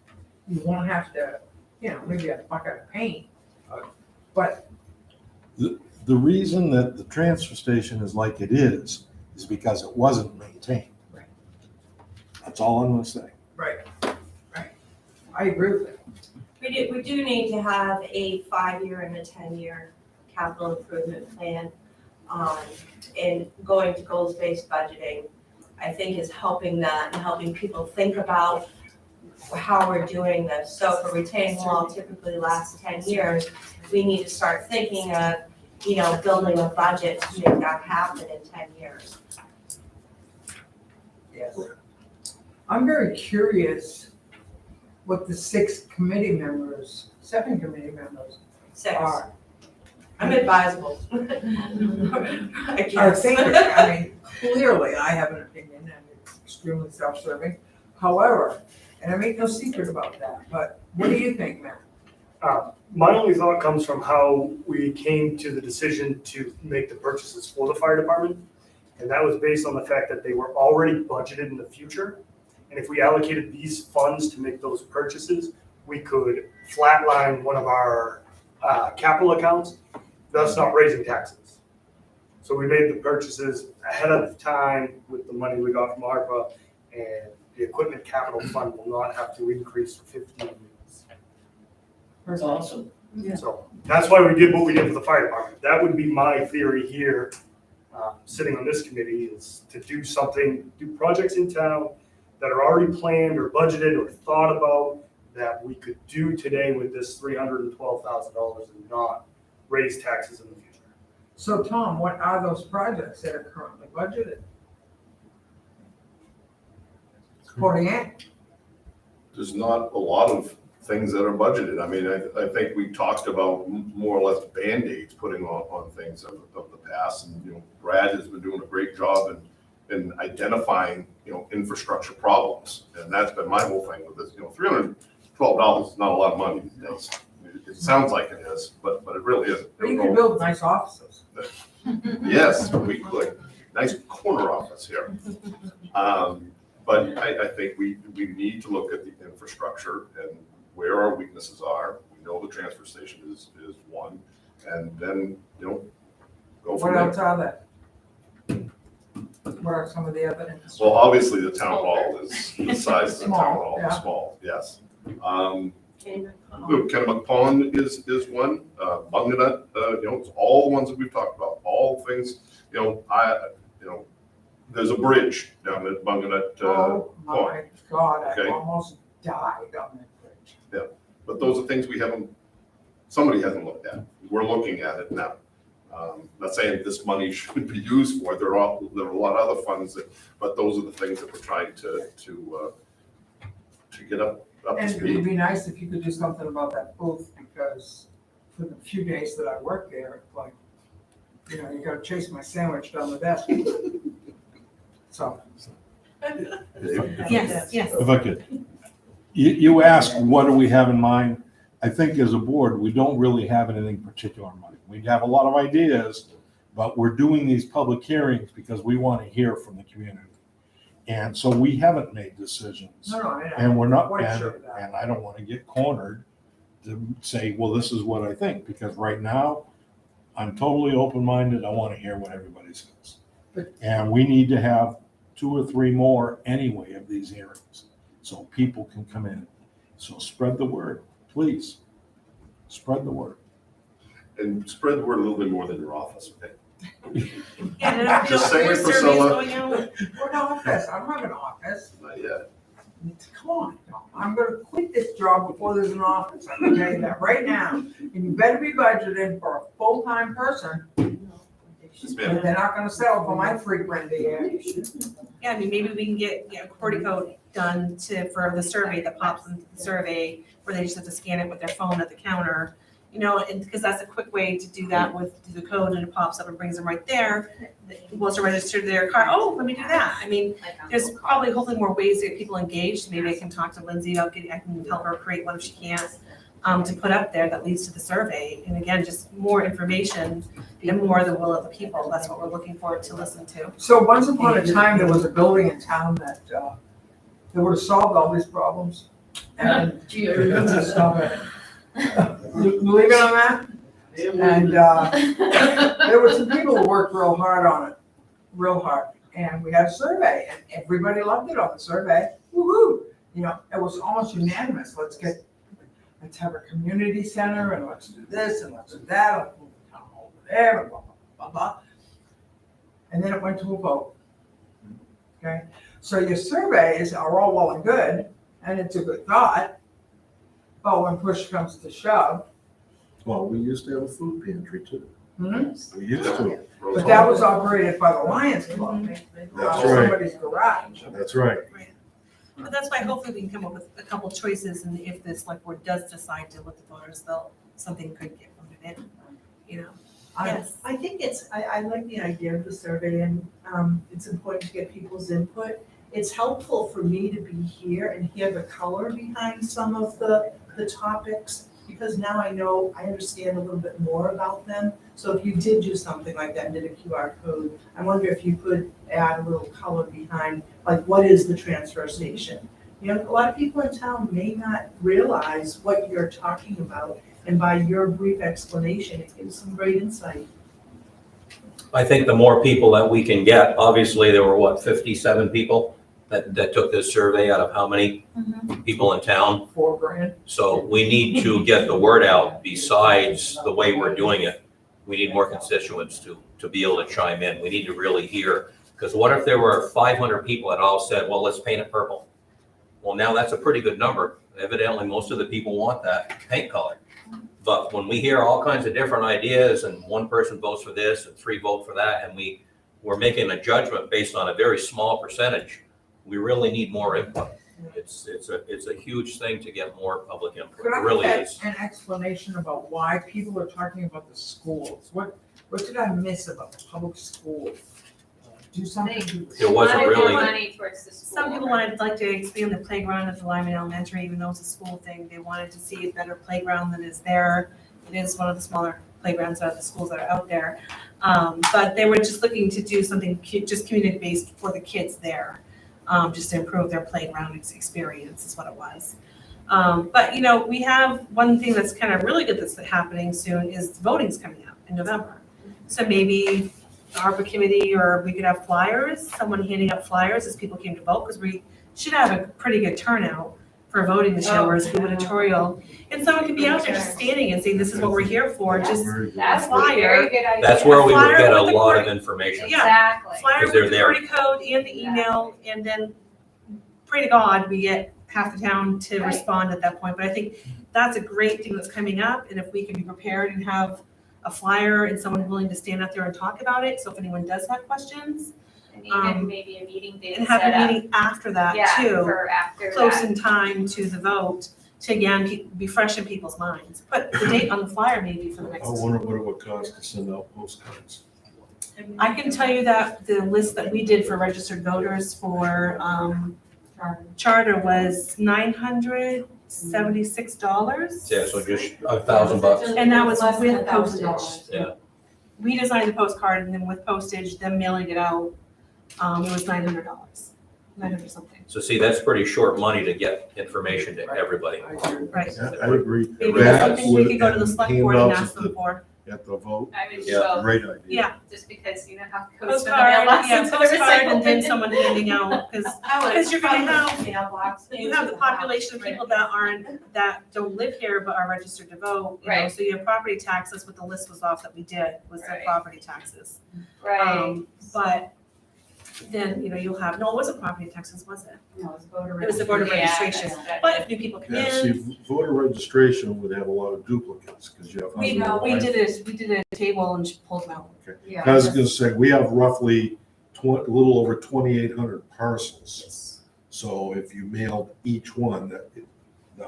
You won't have to, you know, maybe a bucket of paint. But The reason that the transfer station is like it is because it wasn't maintained. Right. That's all I'm gonna say. right, I agree with that. We do need to have a 5-year and a 10-year capital improvement plan. And going to goals-based budgeting, I think is helping that and helping people think about how we're doing this. So if a retaining wall typically lasts 10 years, we need to start thinking of, you know, building a budget to make that happen in 10 years. Yes. I'm very curious what the 7 committee members Six. are. I'm advisable. I Are guess. thinking, I mean, clearly I have an opinion and it's extremely self-serving. However, and I make no secret about that, but what do you think, Matt? My only thought comes from how we came to the decision to make the purchases for the fire department. And that was based on the fact that they were already budgeted in the future. And if we allocated these funds to make those purchases, we could flatline one of our capital accounts, thus not raising taxes. So we made the purchases ahead of time with the money we got from ARPA, and the equipment capital fund will not have to increase for 15 years. That's awesome. Yeah. So that's why we did what we did for the fire department. That would be my theory here, sitting on this committee, is to do something, do projects in town that are already planned or budgeted or thought about that we could do today with this $312,000 and not raise taxes in the future. So Tom, what are those projects that are currently budgeted? Supporting it? There's not a lot of things that are budgeted. I mean, I think we talked about more or less Band-Aids putting on things of the past. And, you know, Brad has been doing a great job in identifying, you know, infrastructure problems. And that's been my whole thing with this. You know, $312 is not a lot of money these days. It sounds like it is, but it really isn't. But you can build nice offices. Yes, we could. Nice corner office here. But I think we need to look at the infrastructure and where our weaknesses are. We know the transfer station is one, and then, you know, go from What there. else are there? What are some of the other? Well, obviously, the town hall is the size of the town Small, hall, yeah. small, yes. Kennebunk Pond is one, Bunganut, you know, it's all the ones that we've talked about, all things, you know, there's a bridge down at Bunganut, Oh my God, I Okay. almost died on that bridge. but those are things somebody hasn't looked at. We're looking at it now. Not saying this money should be used for it. There are a lot of other funds but those are the things that we're trying to get up to And it would speed. be nice if you could do something about that booth, because for the few days that I worked there, it's like, you know, you gotta chase my sandwich down the desk. So, Yes, yes. If I could, you asked, what do we have in mind? I think as a board, we don't really have anything particular in mind. We have a lot of ideas, but we're doing these public hearings because we want to hear from the community. And so we haven't made decisions. no, I know. And we're not, Quite sure of that. and I don't want to get cornered to say, well, this is what I think, because right now, I'm totally open-minded. I want to hear what everybody says. And we need to have 2 or 3 more anyway of these hearings, so people can come in. So spread the word, please. Spread the word. And spread the word a little bit more than your office, okay? Yeah, and Just saying, more surveys Priscilla. going out. What office? I don't have an office. Not yet. Come on, I'm gonna quit this job before there's an office. I can tell you that right now. And you better be budgeting for a full-time person, Yes, ma'am. but they're not gonna settle for my free brand here. Yeah, I mean, maybe we can get, Cortico done for the survey that pops into the survey, where they just have to scan it with their phone at the counter. You know, and because that's a quick way to do that with the code, and it pops up and brings them right there. It goes to register their car, oh, let me do that. I mean, there's probably hopefully more ways to get people engaged. Maybe I can talk to Lindsay about I can help her create one if she can't, to put up there that leads to the survey. And again, just more information and more the will of the people. That's what we're looking forward to listen to. So once upon a time, there was a building in town that would have solved all these problems. And Gee, it doesn't stop it. Leave it on that? And, there were some people who worked real hard on it, real hard. And we had a survey and everybody loved it on the survey. Woo-hoo. You know, it was almost unanimous. Let's have a community center and let's do this and let's do that. Let's move the town hall over there and blah, blah, blah, blah. And then it went to a vote. Okay? So your surveys are all well and good and it's a good thought. But when push comes to shove, Well, we used to have a food pantry too. hmm, We used to. but that was operated by the Lions Club. That's Not right. somebody's garage. That's right. But that's why hopefully we can come up with a couple choices, and if the select board does decide to let the voters, something could get voted in, you know. Yes. I think I like the idea of the survey and it's important to get people's input. It's helpful for me to be here and hear the color behind some of the topics, because now I understand a little bit more about them. So if you did do something like that and did a QR code, I wonder if you could add a little color behind, like, what is the transfer station? You know, a lot of people in town may not realize what you're talking about, and by your brief explanation, it gives some great insight. I think the more people that we can get, obviously, there were 57 people that took this survey out of how many people in town? $4 grand. So we need to get the word out besides the way we're doing it. We need more constituents to be able to chime in. We need to really hear, because what if there were 500 people that all said, well, let's paint it purple? Well, now that's a pretty good number. Evidently, most of the people want that paint color. But when we hear all kinds of different ideas and one person votes for this and 3 vote for that, and we're making a judgment based on a very small percentage, we really need more input. It's a huge thing to get more public input. Could It I really get is. an explanation about why people are talking about the schools? What did I miss about the public schools? Do something. It wasn't Wanna give really, money towards the school. Some people wanted like to expand the playground at the Lyman Elementary, even though it's a school thing. They wanted to see a better playground than is there. It is one of the smaller playgrounds out of the schools that are out there. But they were just looking to do something just community-based for the kids there, just to improve their playground experience is what it was. But, you know, we have one thing that's kind of really good that's happening soon is voting's coming up in November. So maybe the ARPA committee, or we could have flyers, someone handing out flyers as people came to vote, because we should have a pretty good turnout for voting this year, whereas gubernatorial. And someone could be out there just standing and saying, this is what we're here for, just That's a flyer. very good idea. that's where we would Flyer get a with the lot of court- information. Yeah. Exactly. flyer Because with they're the there. party code and the email, and then pray to God, we get half the town to Right. respond at that point. But I think that's a great thing that's coming up, and if we can be prepared and have a flyer and someone willing to stand out there and talk about it, so if anyone does have questions, And even maybe a meeting date and have set a up. meeting after that Yeah, too, for after close that. in time to the vote, to again, be fresh in people's minds. Put the date on the flyer maybe for the next. I wonder what it would cost to send out postcards. I can tell you that the list that we did for registered voters for charter was $976. Yeah, so just $1,000. And that was Less than with $1,000. postage. Yeah. We designed the postcard, and then with postage, them mailing it out, it was $900, 900 something. So see, that's pretty short money to get information to everybody. Right. Yeah, I agree. Maybe that's That something we would- could go to the and select board and handouts ask at them for. At the vote, I would Yeah. vote, great idea. Yeah, just because you know how it goes to the postcard, mailbox yeah, until it's postcard, and then open. someone handing out, because Oh, Because you're gonna have- Mailbox. you have the population of people that don't live here but are registered to vote, you know, Right. so you have property taxes, what the list was off that we did, was the Right. property taxes. Right. But then, you know, you'll have, no, it wasn't property taxes, was it? No, it's voter It was the voter Yeah, registration. that's- But if new people come Yeah, in, see, voter registration would have a lot of duplicates, because you have. we did a table and she pulled them out. Yeah. I was gonna say, we have roughly a little over 2,800 parcels. So if you mailed each one, that.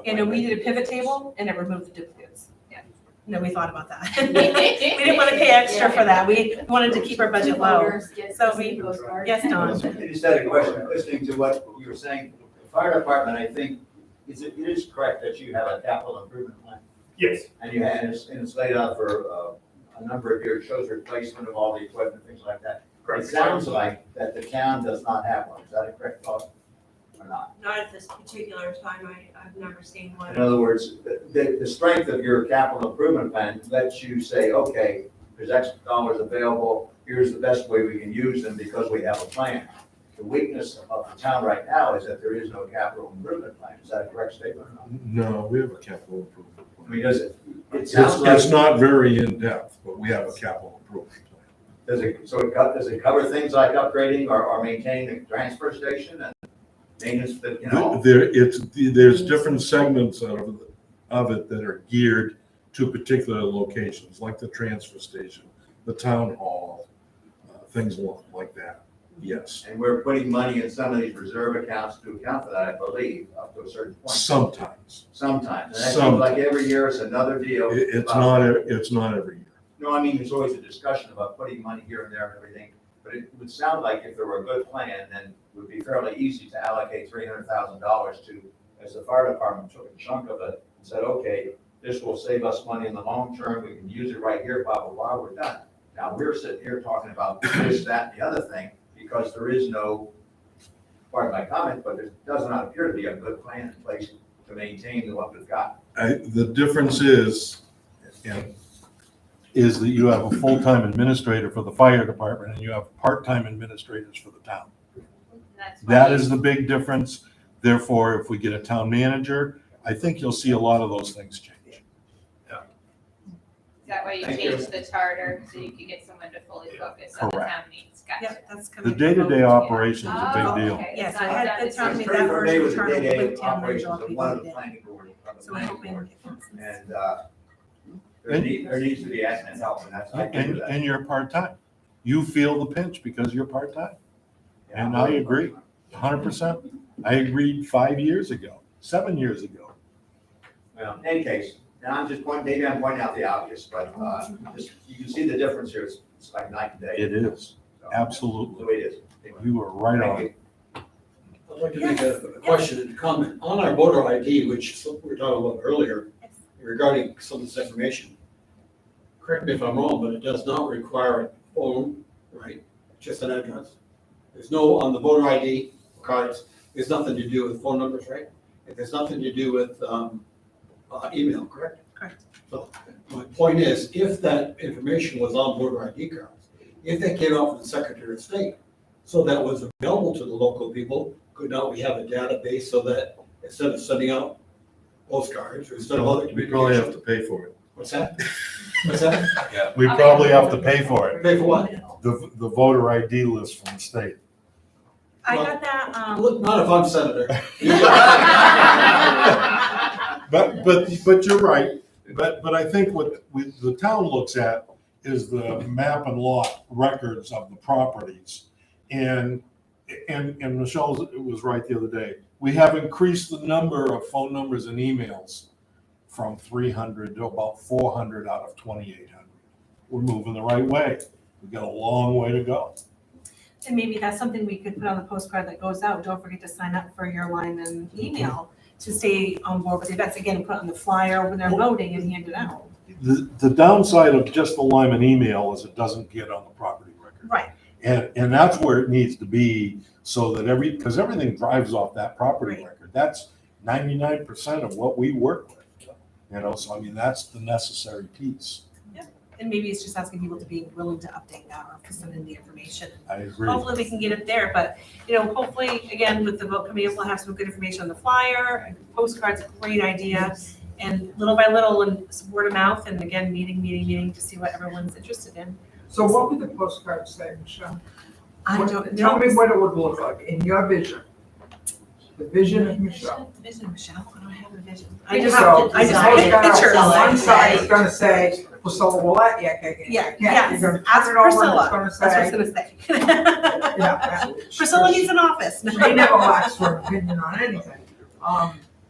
And then we did a pivot table and it removed the duplicates. Yeah. No, we thought about that. We didn't want to pay extra for that. We wanted to keep our budget low. Voters get So to see postcards. Yes, Don? I just had a question, listening to what you were saying. The fire department, I think, it is correct that you have a capital improvement plan? Yes, And and it's laid out for a number of years, shows replacement of all the equipment, things like that. It correct. sounds like that the town does not have one. Is that a correct thought? or not? Not at this particular time, I've never seen one. In other words, the strength of your capital improvement plan lets you say, okay, there's X dollars available, here's the best way we can use them because we have a plan. The weakness of the town right now is that there is no capital improvement plan. Is that a correct statement or not? No, we have a capital improvement I plan. mean, does it It's, sounds like, it's not very in-depth, but we have a capital improvement plan. does it cover things like upgrading or maintaining the transfer station and maintenance that, you know? There's different segments of it that are geared to particular locations, like the transfer station, the town hall, things like that, yes. And we're putting money in some of these reserve accounts to account for that, I believe, up to a certain point. Sometimes. Sometimes, and that seems like every year it's another deal. It's not every year. No, I mean, there's always a discussion about putting money here and there and everything, but it would sound like if there were a good plan, then it would be fairly easy to allocate $300,000 to, as the fire department took a chunk of it and said, okay, this will save us money in the long term, we can use it right here, blah, blah, blah, we're done. Now, we're sitting here talking about this, that, and the other thing, because there is no, pardon my comment, but there does not appear to be a good plan in place to maintain what we've got. The difference is that you have a full-time administrator for the fire department and you have part-time administrators for the town. That is the big difference. Therefore, if we get a town manager, I think you'll see a lot of those things change. Is that why you Thank you. changed the charter, so you could get someone to fully focus on the Correct. town needs? Yeah, Gotcha. that's The coming. day-to-day operation is a Oh, big deal. okay. Yes, It's I not had done the this town year. meeting. Pretty that familiar with version the of charter day-to-day with town operations manager of will one of be the done. planning board, of the So we're planning hoping. board. it's- And there needs to be admin help, and that's, I agree with that. And you're part-time. You feel the pinch because you're part-time. And I agree, 100%. I agreed 5 years ago, 7 years ago. Well, in any case, and I'm just pointing, maybe I'm pointing out the obvious, but, just, you can see the difference here, it's like night and day. It is, So, absolutely. The way it is. You were right Thank on. you. I'd like to make a question and comment on our voter ID, which we were talking about earlier regarding some of this information. Correct me if I'm wrong, but it does not require a phone, right? Just an address. There's no, on the voter ID cards, there's nothing to do with phone numbers, right? There's nothing to do with email, correct? Correct. So my point is, if that information was on voter ID cards, if that came out from the Secretary of State, so that was available to the local people, could not we have a database so that instead of sending out postcards or instead of other We probably have communications? to pay for it. What's that? What's that? We probably have to pay for it. Pay for what? The voter ID list from the state. I got that, Look, not if I'm senator. But you're right. But I think what the town looks at is the map and lot records of the properties. And Michelle was right the other day. We have increased the number of phone numbers and emails from 300 to about 400 out of 2,800. We're moving the right way. We've got a long way to go. and maybe that's something we could put on the postcard that goes out. Don't forget to sign up for your Lyman email to stay on board with the events. Again, put on the flyer when they're voting and hand it out. The downside of just the Lyman email is it doesn't get on the property record. Right. And that's where it needs to be, so that because everything drives off that property Right. record. That's 99% of what we work with. So I mean, that's the necessary piece. And maybe it's just asking people to be willing to update that or to send in the information. I agree. Hopefully we can get it there, but, hopefully, again, with the vote coming up, we'll have some good information on the flyer, postcards, a great idea. And little by little, and word of mouth, and again, meeting to see what everyone's interested in. So what would the postcard say, Michelle? I don't know. Tell me what it would look like in your vision. The vision of Michelle. Vision, Michelle, I don't have a vision. You I just So, I just the have postcard pictures. on one side is gonna say, Priscilla Willett, Yeah, You're yes, gonna ask turn it over and it's Priscilla, gonna that's what I was say, gonna say. yeah. Priscilla needs an office. They never lacks for an opinion on anything.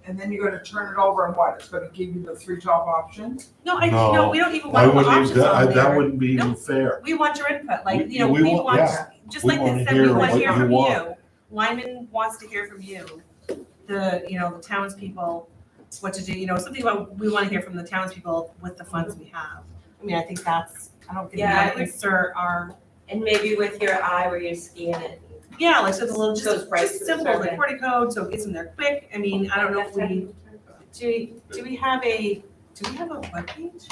And then you're gonna turn it over and what? It's gonna give you the 3 top options? No, No, we don't even I want the wouldn't options even, on that there. wouldn't be even Nope. fair. We want your input, like, We we want- want, yeah. just We like wanna this, said, we hear want to what hear you from want. you. Lyman wants to hear from you, the townspeople, what to do, something about, we want to hear from the townspeople with the funds we have. I mean, I think I don't think we Yeah, want to insert our, And maybe with your eye where you scan it, Yeah, like so the little, Goes right to just the simple, like survey. QWERTY code, so it gets them there quick. I mean, I don't know if do we have a webpage?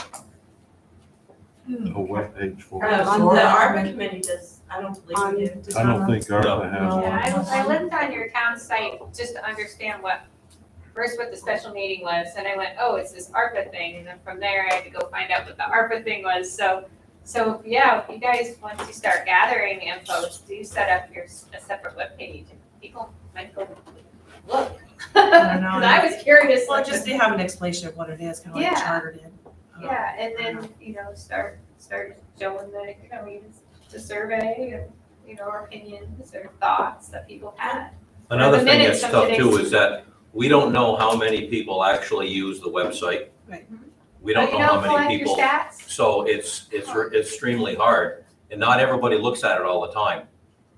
A webpage for. On the ARPA committee does, I don't believe we do. I don't think ARPA has No. one. Yeah, I looked on your town site just to understand what the special meeting was, and I went, oh, it's this ARPA thing, and then from there I had to go find out what the ARPA thing was, so yeah, if you guys, once you start gathering info, do set up a separate webpage, and people might go look. I don't know. 'Cause I was curious, Well, like, just to have an explanation of what it is, kind of like Yeah. Charter did. yeah, and then, start showing the survey, and, opinions or thoughts that people had. Another The thing minutes that's from tough too today's- is that we don't know how many people actually use the website. Right. We don't know how many people, You don't collect your stats? so it's extremely hard. And not everybody looks at it all the time.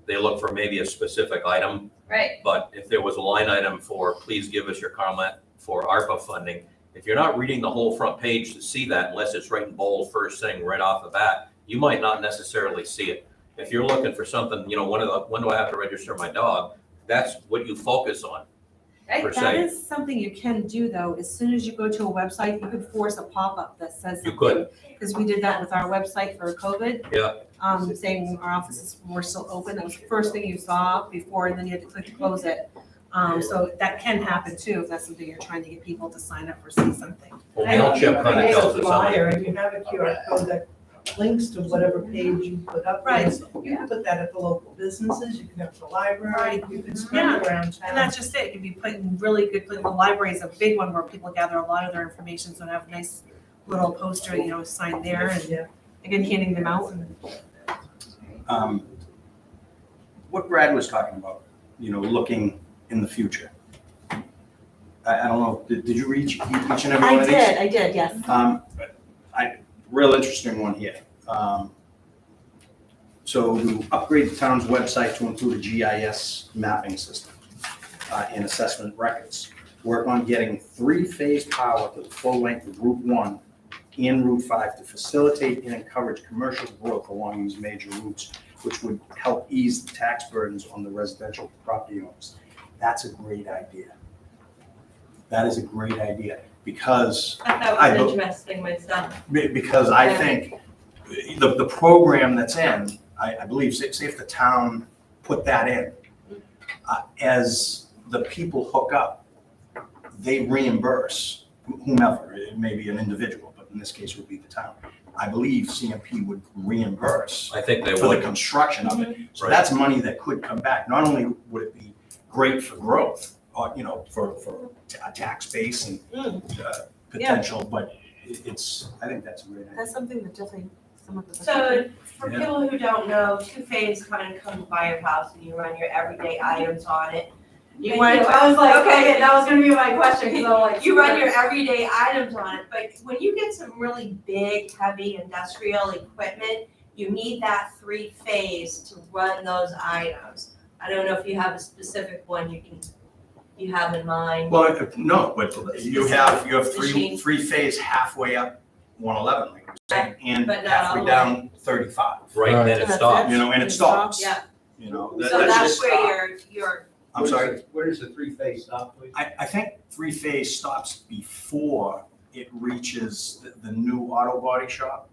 They look for maybe a specific item, Right, but if there was a line item for, please give us your comment for ARPA funding, if you're not reading the whole front page to see that, unless it's right in bold first thing right off the bat, you might not necessarily see it. If you're looking for something, when do I have to register my dog? That's what you focus on, right. per That se. is something you can do though, as soon as you go to a website, you could force a pop-up that says You something. could. Because we did that with our website for COVID. Yeah. Saying our offices were still open, that was the first thing you saw before, and then you had to click to close it. So that can happen too, if that's something you're trying to get people to sign up for something. Well, MailChimp kind of tells us Flyer, something. and you have a QR code that links to whatever page you put up. there. Right. You can put that at the local businesses, you can have the library, you can spread Yeah, it around town. And that's just it, it can be put in really good, the library is a big one where people gather a lot of their information, so have a nice little poster, sign there, and Yeah. again, handing them out. And What Brad was talking about, looking in the future. I don't know, did you reach each and every one of these? I did, yes. Real interesting one here. So to upgrade the town's website to include a GIS mapping system and assessment records. Work on getting 3-phase power to the full length of Route 1 and Route 5 to facilitate and encourage commercial growth along these major routes, which would help ease the tax burdens on the residential property owners. That's a great idea. That is a great idea, because I thought it was interesting myself. because I think the program that's in, I believe, say if the town put that in, as the people hook up, they reimburse whomever, it may be an individual, but in this case it would be the town. I believe CMP would reimburse I think they for the would. construction of it. So Right. that's money that could come back. Not only would it be great for growth, or, for a tax base and potential, but I think that's a great idea. That's something that definitely some of the. So for people who don't know, 2-phase kind of comes by your house and you run your everyday items on it. You Thank want you. to, I was like, okay, okay, that was gonna be my question, because I'm like. you run your everyday items on it, but when you get some really big, heavy industrial equipment, you need that 3-phase to run those items. I don't know if you have a specific one you have in mind. Well, no, but you have Machine. three-phase halfway up 111, like you're saying, and But not halfway all the down 35. Right, and then it That's stops. And it stops. Yeah, So so that's where your, I'm sorry, Where does the 3-phase stop, please? I think 3-phase stops before it reaches the new auto body shop,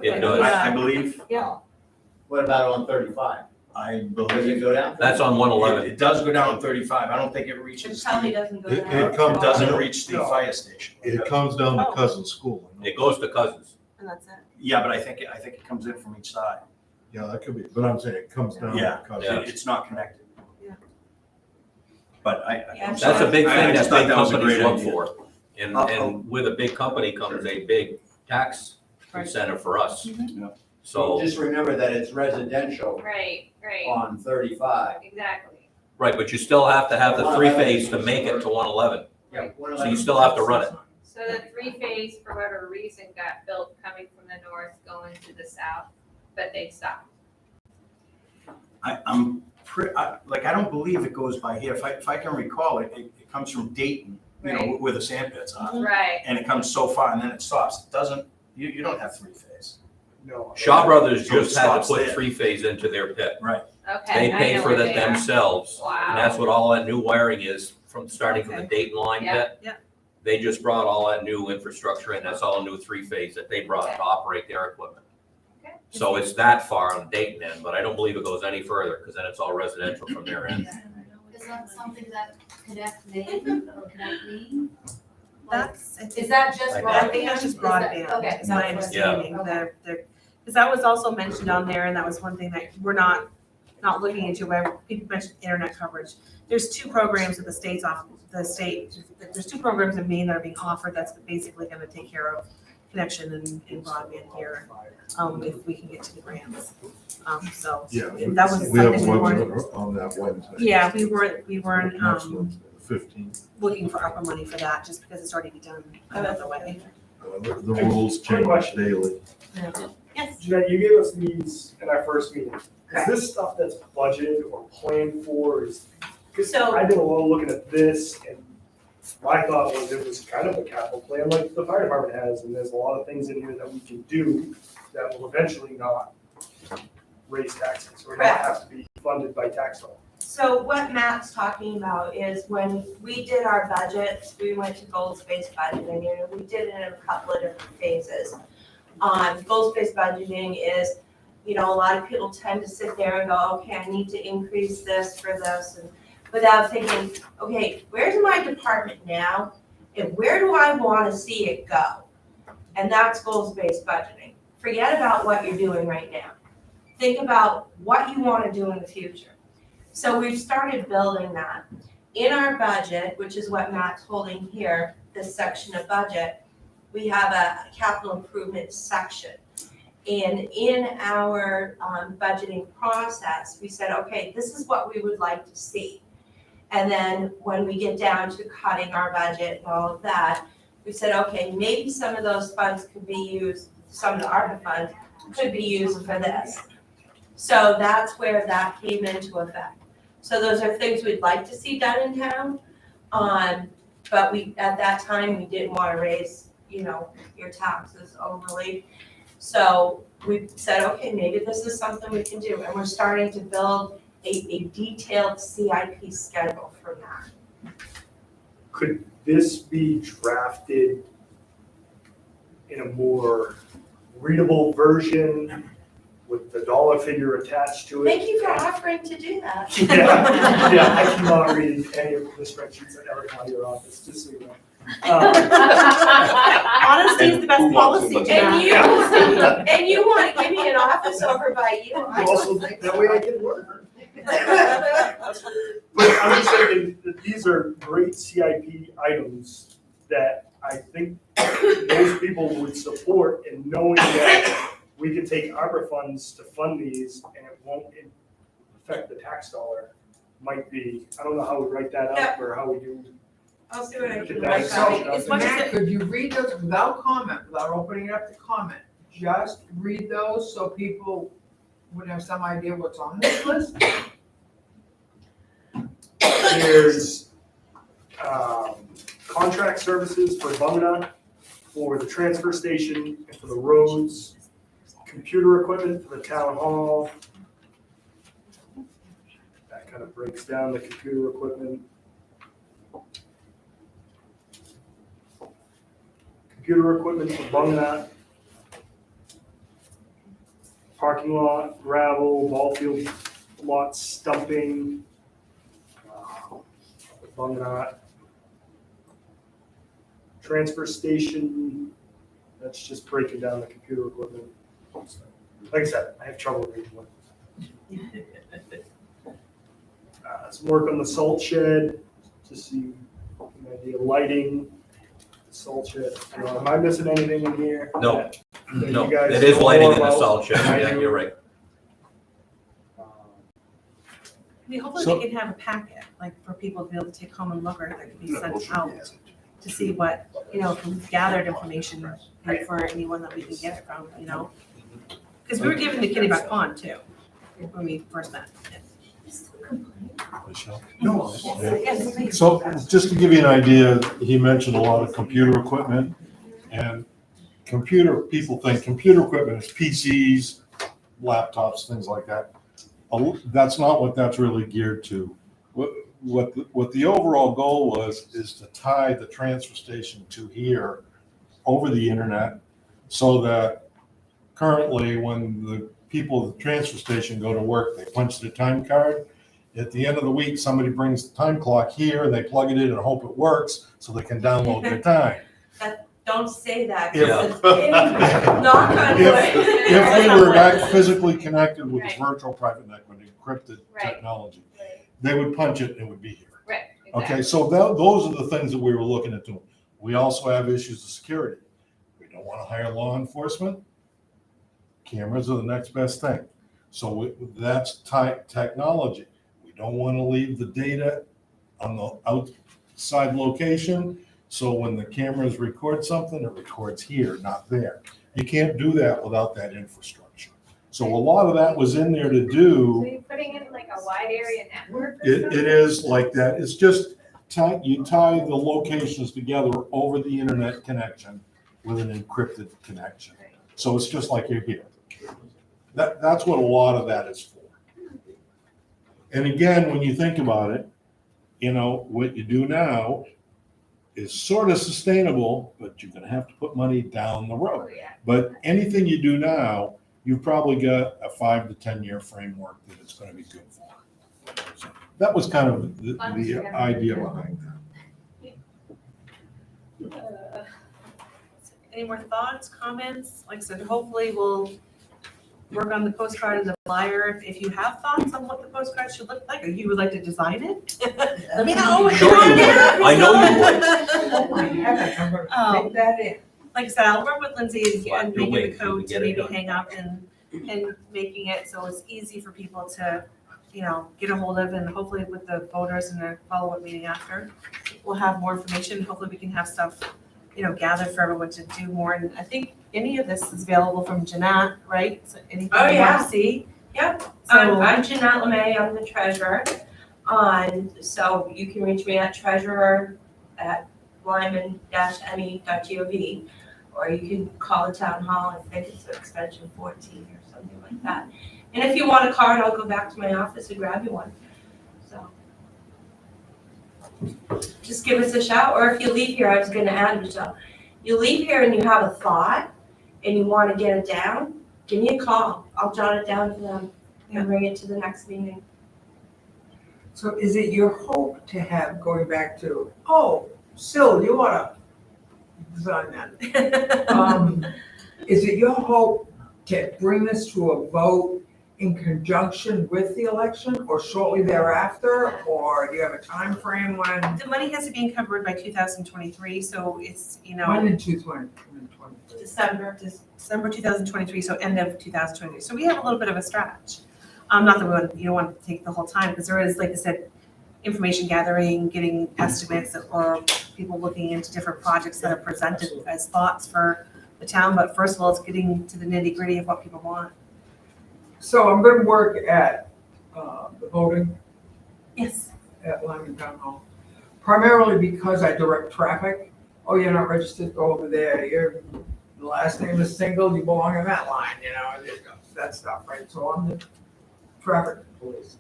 It does. I believe. Yeah. What about on 35? I Does it believe. go down? That's on 111. It does go down 35. I don't think it it reaches, probably doesn't go It down. comes it doesn't down, reach the fire station. it comes down to Cousin School. It goes to Cousins. And that's it. Yeah, but I think it comes in from each side. Yeah, that could be, but I'm saying it comes down Yeah. to Cousin. Yeah. It's not connected. Yeah. But I'm Yeah. sorry. That's a big I thing just that thought big that was a companies great look idea. for. And, Uh-oh. and with a big company comes a big tax incentive for us. So, Just remember that it's residential Right, right, on 35. exactly. right, but you still have to have the 3-phase to make it to 111. Yeah. So you still have to run it. So the 3-phase, for whatever reason, got built coming from the north, going to the south, but they stopped. I don't believe it goes by here. If I can recall, it comes from Dayton, Right. where the sand pits are. Right, And it comes so far and then it stops. It doesn't, you don't have 3-phase. No. Shaw Brothers So it just had to stops put there. 3-phase into their pit. Right. Okay. They I pay know for where that they are. themselves. And that's what all that new wiring is from starting from the Dayton line Yeah. pit. Yeah. They just brought all that new infrastructure in. That's all new three-phase that they brought to operate their equipment. Okay. So it's that far on the Dayton end, but I don't believe it goes any further because then it's all residential from their end. Is that something that Connect Maine or Connect Me? That's, I Is think, that just I broadband? I think that's just Is that- broadband, Okay. is my that's what- understanding, okay. because that was also mentioned on there, and that was one thing that we're not looking into, where people mentioned internet coverage. There's two programs that there's two programs in Maine that are being offered that's basically gonna take care of connection and broadband here, if we can get to the grants. So, Yeah. that was We have something we one weren't, on that Wednesday. yeah, we weren't, Next month, 15. looking for ARPA money for that, just because it's already done another way. The rules change daily. Yes. Jeanette, you gave us these in our first meeting. Is this stuff that's budgeted or planned for? Because So- I did a little looking at this, and my thought was it was kind of a capital plan like the fire department has, and there's a lot of things in here that we can do that will eventually not raise taxes or not have to be funded by tax dollars. So what Matt's talking about is when we did our budgets, we went to goals-based budgeting, and we did it in a couple of different phases. Goals-based budgeting is, a lot of people tend to sit there and go, okay, I need to increase this for this, and without thinking, okay, where's my department now? And where do I want to see it go? And that's goals-based budgeting. Forget about what you're doing right now. Think about what you want to do in the future. So we've started building that. In our budget, which is what Matt's holding here, this section of budget, we have a capital improvement section. And in our budgeting process, we said, okay, this is what we would like to see. And then when we get down to cutting our budget and all of that, we said, okay, maybe some of those funds could be used, some of the ARPA funds could be used for this. So that's where that came into effect. So those are things we'd like to see done in town. But at that time, we didn't want to raise, your taxes overly. So we said, okay, maybe this is something we can do. And we're starting to build a detailed CIP schedule for that. Could this be drafted in a more readable version with the dollar figure attached to it? Thank you for offering to do that. Yeah, I cannot read any of the spreadsheets that ever come out of your office, just so you know. Honesty is the best policy. And you want to give me an office over by you? Also, that way I can work. But I'm just thinking that these are great CIP items that I think most people would support, and knowing that we can take ARPA funds to fund these and it won't affect the tax dollar might be, I don't know how we write that up or how we do. I'll see what I can Get do. that So, as much as Matt, it- could you read those without comment, without opening it up to comment? Just read those so people would have some idea what's on this list? There's contract services for Bumna, for the transfer station, and for the roads, computer equipment for the town hall. That kind of breaks down the computer equipment. Computer equipment for Bumna. Parking lot, gravel, ball field lot stumping. Bumna. Transfer station, that's just breaking down the computer equipment. Like I said, I have trouble reading one. Some work on the salt shed, to see an idea of lighting, salt shed. Am I missing anything in here? No. that No, you guys it is know lighting more in the about salt shed, than I yeah, do? you're right. Hopefully So- we can have a packet, like for people to be able to take home and look, or that can be sent out to see what, if we've gathered information for anyone that we can get it from, Because we were given the Kennebunk Pond too, when we first met. No. Yes, please. So just to give you an idea, he mentioned a lot of computer equipment, and people think computer equipment is PCs, laptops, things like that. That's not what that's really geared to. What the overall goal was is to tie the transfer station to here over the internet, so that currently when the people at the transfer station go to work, they punch their time card. At the end of the week, somebody brings the time clock here, they plug it in and hope it works so they can download their time. Don't say that. If- 'Cause it's knock on wood. If we were back physically connected with virtual private network encrypted Right. technology, they would punch it and it would be here. Right, Okay, so those are the things that we were looking at doing. We also have issues of security. We don't want to hire law enforcement. Cameras are the next best thing. So that's type technology. We don't want to leave the data on the outside location. So when the cameras record something, it records here, not there. You can't do that without that infrastructure. So a lot of that was in there to do. So you're putting in like a wide area network or It something? is like that. It's just you tie the locations together over the internet connection with an encrypted connection. So it's just like you're here. That's what a lot of that is for. And again, when you think about it, what you do now is sort of sustainable, but you're gonna have to put money down the road. Oh, yeah. But anything you do now, you've probably got a 5 to 10 year framework that it's gonna be good for. So that was kind of the idea behind that. Any more thoughts, comments? Like I said, hopefully we'll work on the postcard and the flyer. If you have thoughts on what the postcard should look like, or you would like to design it, let me know. Sure you would. I know you would. Oh my heavens, I'm gonna take that in. Like I said, I'll work with Lindsay and You'll making wait the till we code to get it maybe done. hang up and making it so it's easy for people to, get a hold of, and hopefully with the voters and the follow-up meeting after, we'll have more information. Hopefully we can have stuff, gathered for everyone to do more. And I think any of this is available from Jeanette, right? So anything Oh, you yeah. want to see? Yep, So- I'm Jeanette LeMay, I'm the treasurer. So you can reach me at treasurer@lyman-me.gov, or you can call the town hall, I think it's extension 14 or something like that. And if you want a card, I'll go back to my office and grab you one. So just give us a shout, or if you leave here, I was gonna add, Michelle, you leave here and you have a thought and you wanna get it down, give me a call. I'll jot it down for them and bring it to the next meeting. So is it your hope to have, going back to, Sil, you wanna design that? Is it your hope to bring this to a vote in conjunction with the election or shortly thereafter? Or do you have a time frame when? The money has to be encumbered by 2023, so it's, When in 2023? December. December 2023, so end of 2023. So we have a little bit of a stretch. Not that you don't want to take the whole time, because there is, like I said, information gathering, getting estimates, or people looking into different projects that are presented as thoughts for the town. But first of all, it's getting to the nitty gritty of what people want. So I'm gonna work at the voting Yes. at Lyman Town Hall, primarily because I direct traffic. Oh, you're not registered, go over there, your last name is single, you belong in that line, that stuff, right? So I'm the traffic police.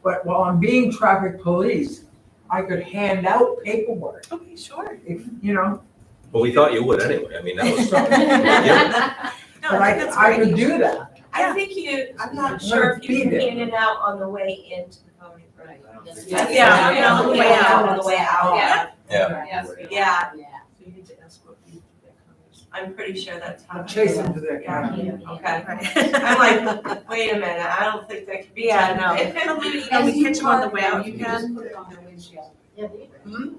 But while I'm being traffic police, I could hand out paperwork, Okay, sure. if, Well, we thought you would anyway. I mean, that was. but No, I think that's I great. could do that. I think I'm not I'm sure gonna if be you can there. hand it out on the way into the voting. Yeah, on the way out. On the way out. Yeah. Yeah. Yes. Yeah, So you need to ask what people that comments. I'm pretty sure that's how. I'll chase them to their car. Okay. Right. I'm like, wait a minute, I don't think that could be Yeah, done. no. Maybe, we catch them on the way out, you just can. put it on their windshield.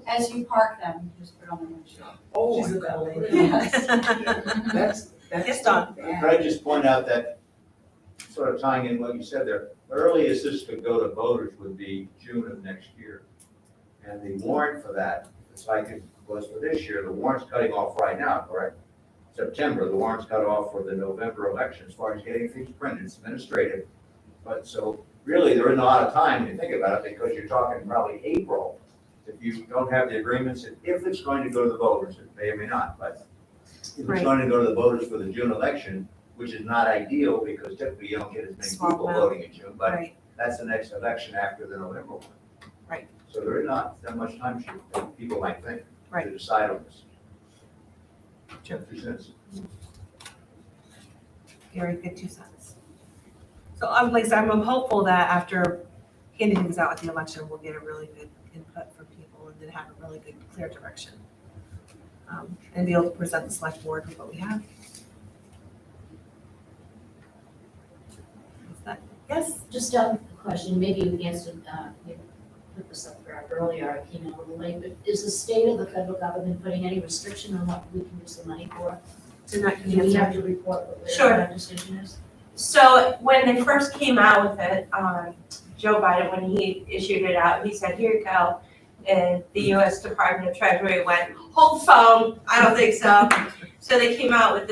As you park them, you just put it on their windshield. Oh, She's a that good lady. That's Yes, Don. Could I just point out that, sort of tying in what you said there, the earliest this could go to voters would be June of next year. And the warrant for that, it's like it was for this year, the warrant's cutting off right now, correct? September, the warrant's cut off for the November election, as far as getting things printed, it's administrative. But so really, there isn't a lot of time when you think about it, because you're talking probably April. If you don't have the agreements, if it's going to go to the voters, it may or may not, but if Right. it's going to go to the voters for the June election, which is not ideal because typically you don't get as many Swap people out. voting in June, but Right. that's the next election after the November one. Right. So there is not that much time that people might think to Right. decide on this. True. 2 cents. Very good 2 cents. So I'm hopeful that after handing things out at the election, we'll get a really good input from people and then have a really good, clear direction. And be able to present the select board with what we have. Is that, yes? Just a question, maybe you answered, you put this up earlier, I came in a little late, but is the state or the federal government putting any restriction on what we can use the money for? So not Do we have to report what Sure. our decision is? So when they first came out with it, Joe Biden, when he issued it out, he said, here you go. And the US Department of Treasury went, hold the phone, I don't think so. So they came out with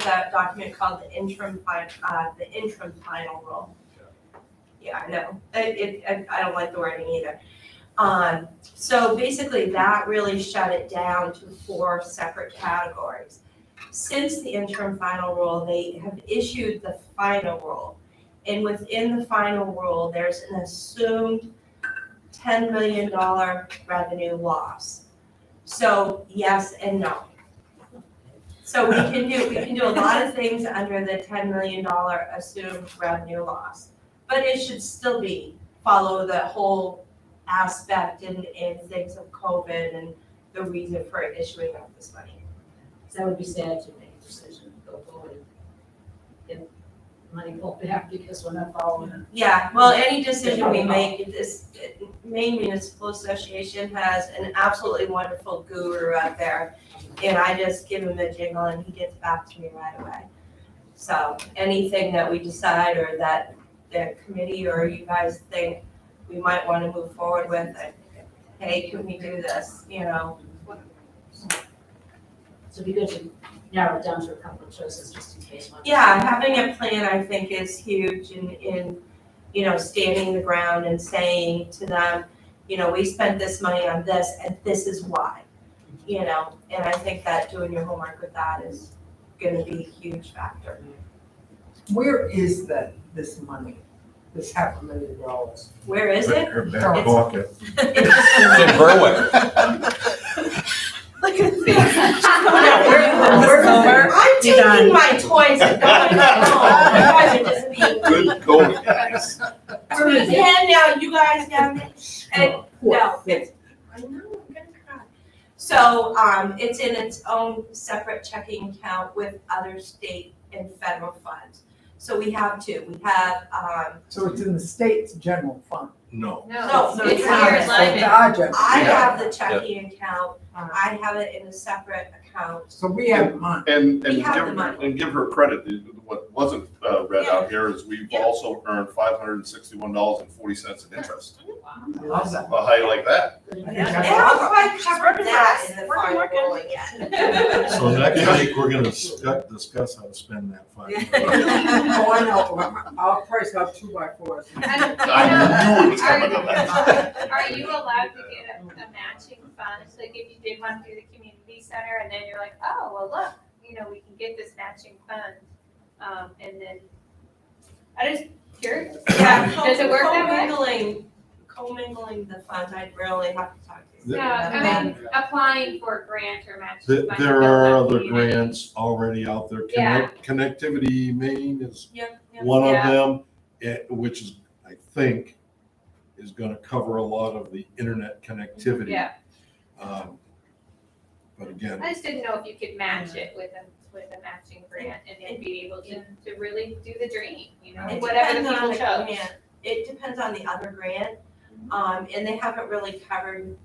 that document called the interim final rule. Yeah, I know, I don't like the wording either. So basically that really shut it down to 4 separate categories. Since the interim final rule, they have issued the final rule. And within the final rule, there's an assumed $10 million revenue loss. So yes and no. So we can do a lot of things under the $10 million assumed revenue loss. But it should still follow the whole aspect and things of COVID and the reason for issuing of this money. So that would be sad to make a decision, to go forward and get money pulled back because we're not following it. Yeah, well, any decision we make, Maine Municipal Association has an absolutely wonderful guru out there. And I just give him a jingle and he gets back to me right away. So anything that we decide or that the committee or you guys think we might want to move forward with, hey, can we do this, So it'd be good to narrow it down to a couple of choices just in case one. Yeah, having a plan, I think, is huge in standing the ground and saying to them, we spent this money on this and this is why, and I think that doing your homework with that is gonna be a huge factor. Where is this money, this $500,000? Where is it? Her back pocket. It's in Berwick. Look at the face. I'm taking my toys and going home. You guys are just being Good going, guys. Squeeze in now, you guys down there. And no, I know, I'm gonna cry. So, it's in its own separate checking account with other state and federal funds. So we have 2. We have, So it's in the state's general fund. No. No, So it's it's ours. yours, Lyman. I Yeah. have the checking account. I have it in a separate account. So we have money. And We have the money. give her credit, what wasn't read out here is we've also earned $561.40 in interest. Love that. Well, how you like that? They haven't quite covered that in the Working, final working. rule yet. So next week, we're gonna discuss how to spend that $500,000. Oh, I know, I'll price out 2x4s. I knew it was coming to that. Are you allowed to get a matching fund? Like if you did one through the community center and then you're like, oh, well, look, we can get this matching fund. And then, I just curious. Yeah, Does it work that way? Commingling the funds, I'd really have to talk to you. No, I mean, applying for a grant or matching fund. There to build are up other community. grants already out there. Yeah. Connectivity Maine is Yep, yep. one of Yeah. them, which is, I think, is gonna cover a lot of the internet connectivity. Yeah, But again, I just didn't know if you could match it with a matching grant and then be able to really do the dream, It whatever the depends on people the chose. grant. It depends on the other grant, and they haven't really covered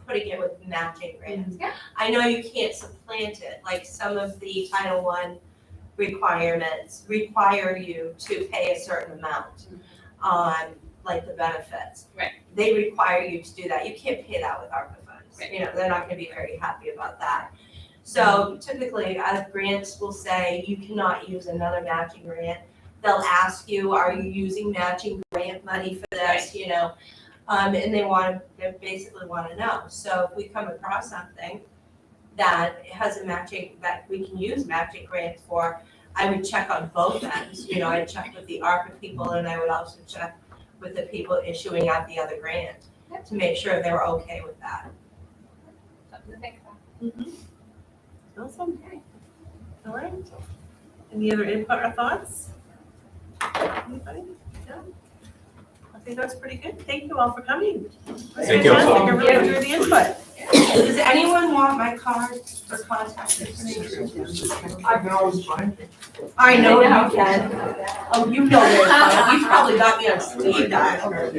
putting it with matching grants. Yeah. I know you can't supplant it, like some of the Title I requirements require you to pay a certain amount on, like the benefits. Right. They require you to do that. You can't pay that with ARPA funds. Right. They're not gonna be very happy about that. So typically, grants will say you cannot use another matching grant. They'll ask you, are you using matching grant money for this, and they basically wanna know. So if we come across something that has a matching, that we can use matching grants for, I would check on both ends. I'd check with the ARPA people and I would also check with the people issuing out the other grant to make sure they're okay with that. Something to think about. Awesome. All right. Any other input or thoughts? Anybody? No? I think that's pretty good. Thank you all for coming. Thank you. Fantastic. I really enjoyed the input. Does anyone want my card or contact information? I can always find it. I know you can. Oh, you know where to find it. You probably got me on speed dial. All right.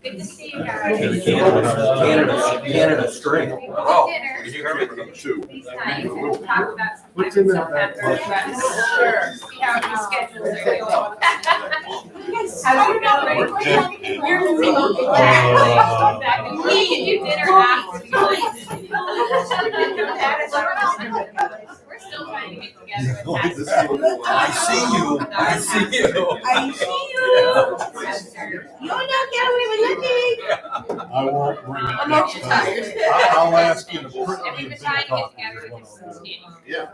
Good to see you guys. Canada string. We will do dinner Did you hear me? these nights and talk about some What's time in in that September, but sure, see how these schedules are going. How's it going? You're single. Exactly. We can do dinner after. We're still trying to get together with that. I see you. I see you. I see you. You're not getting with me. I won't bring it I'm next also time. tired. I'll ask you to print And me we've a been big trying to get copy. together with some skating. Yeah.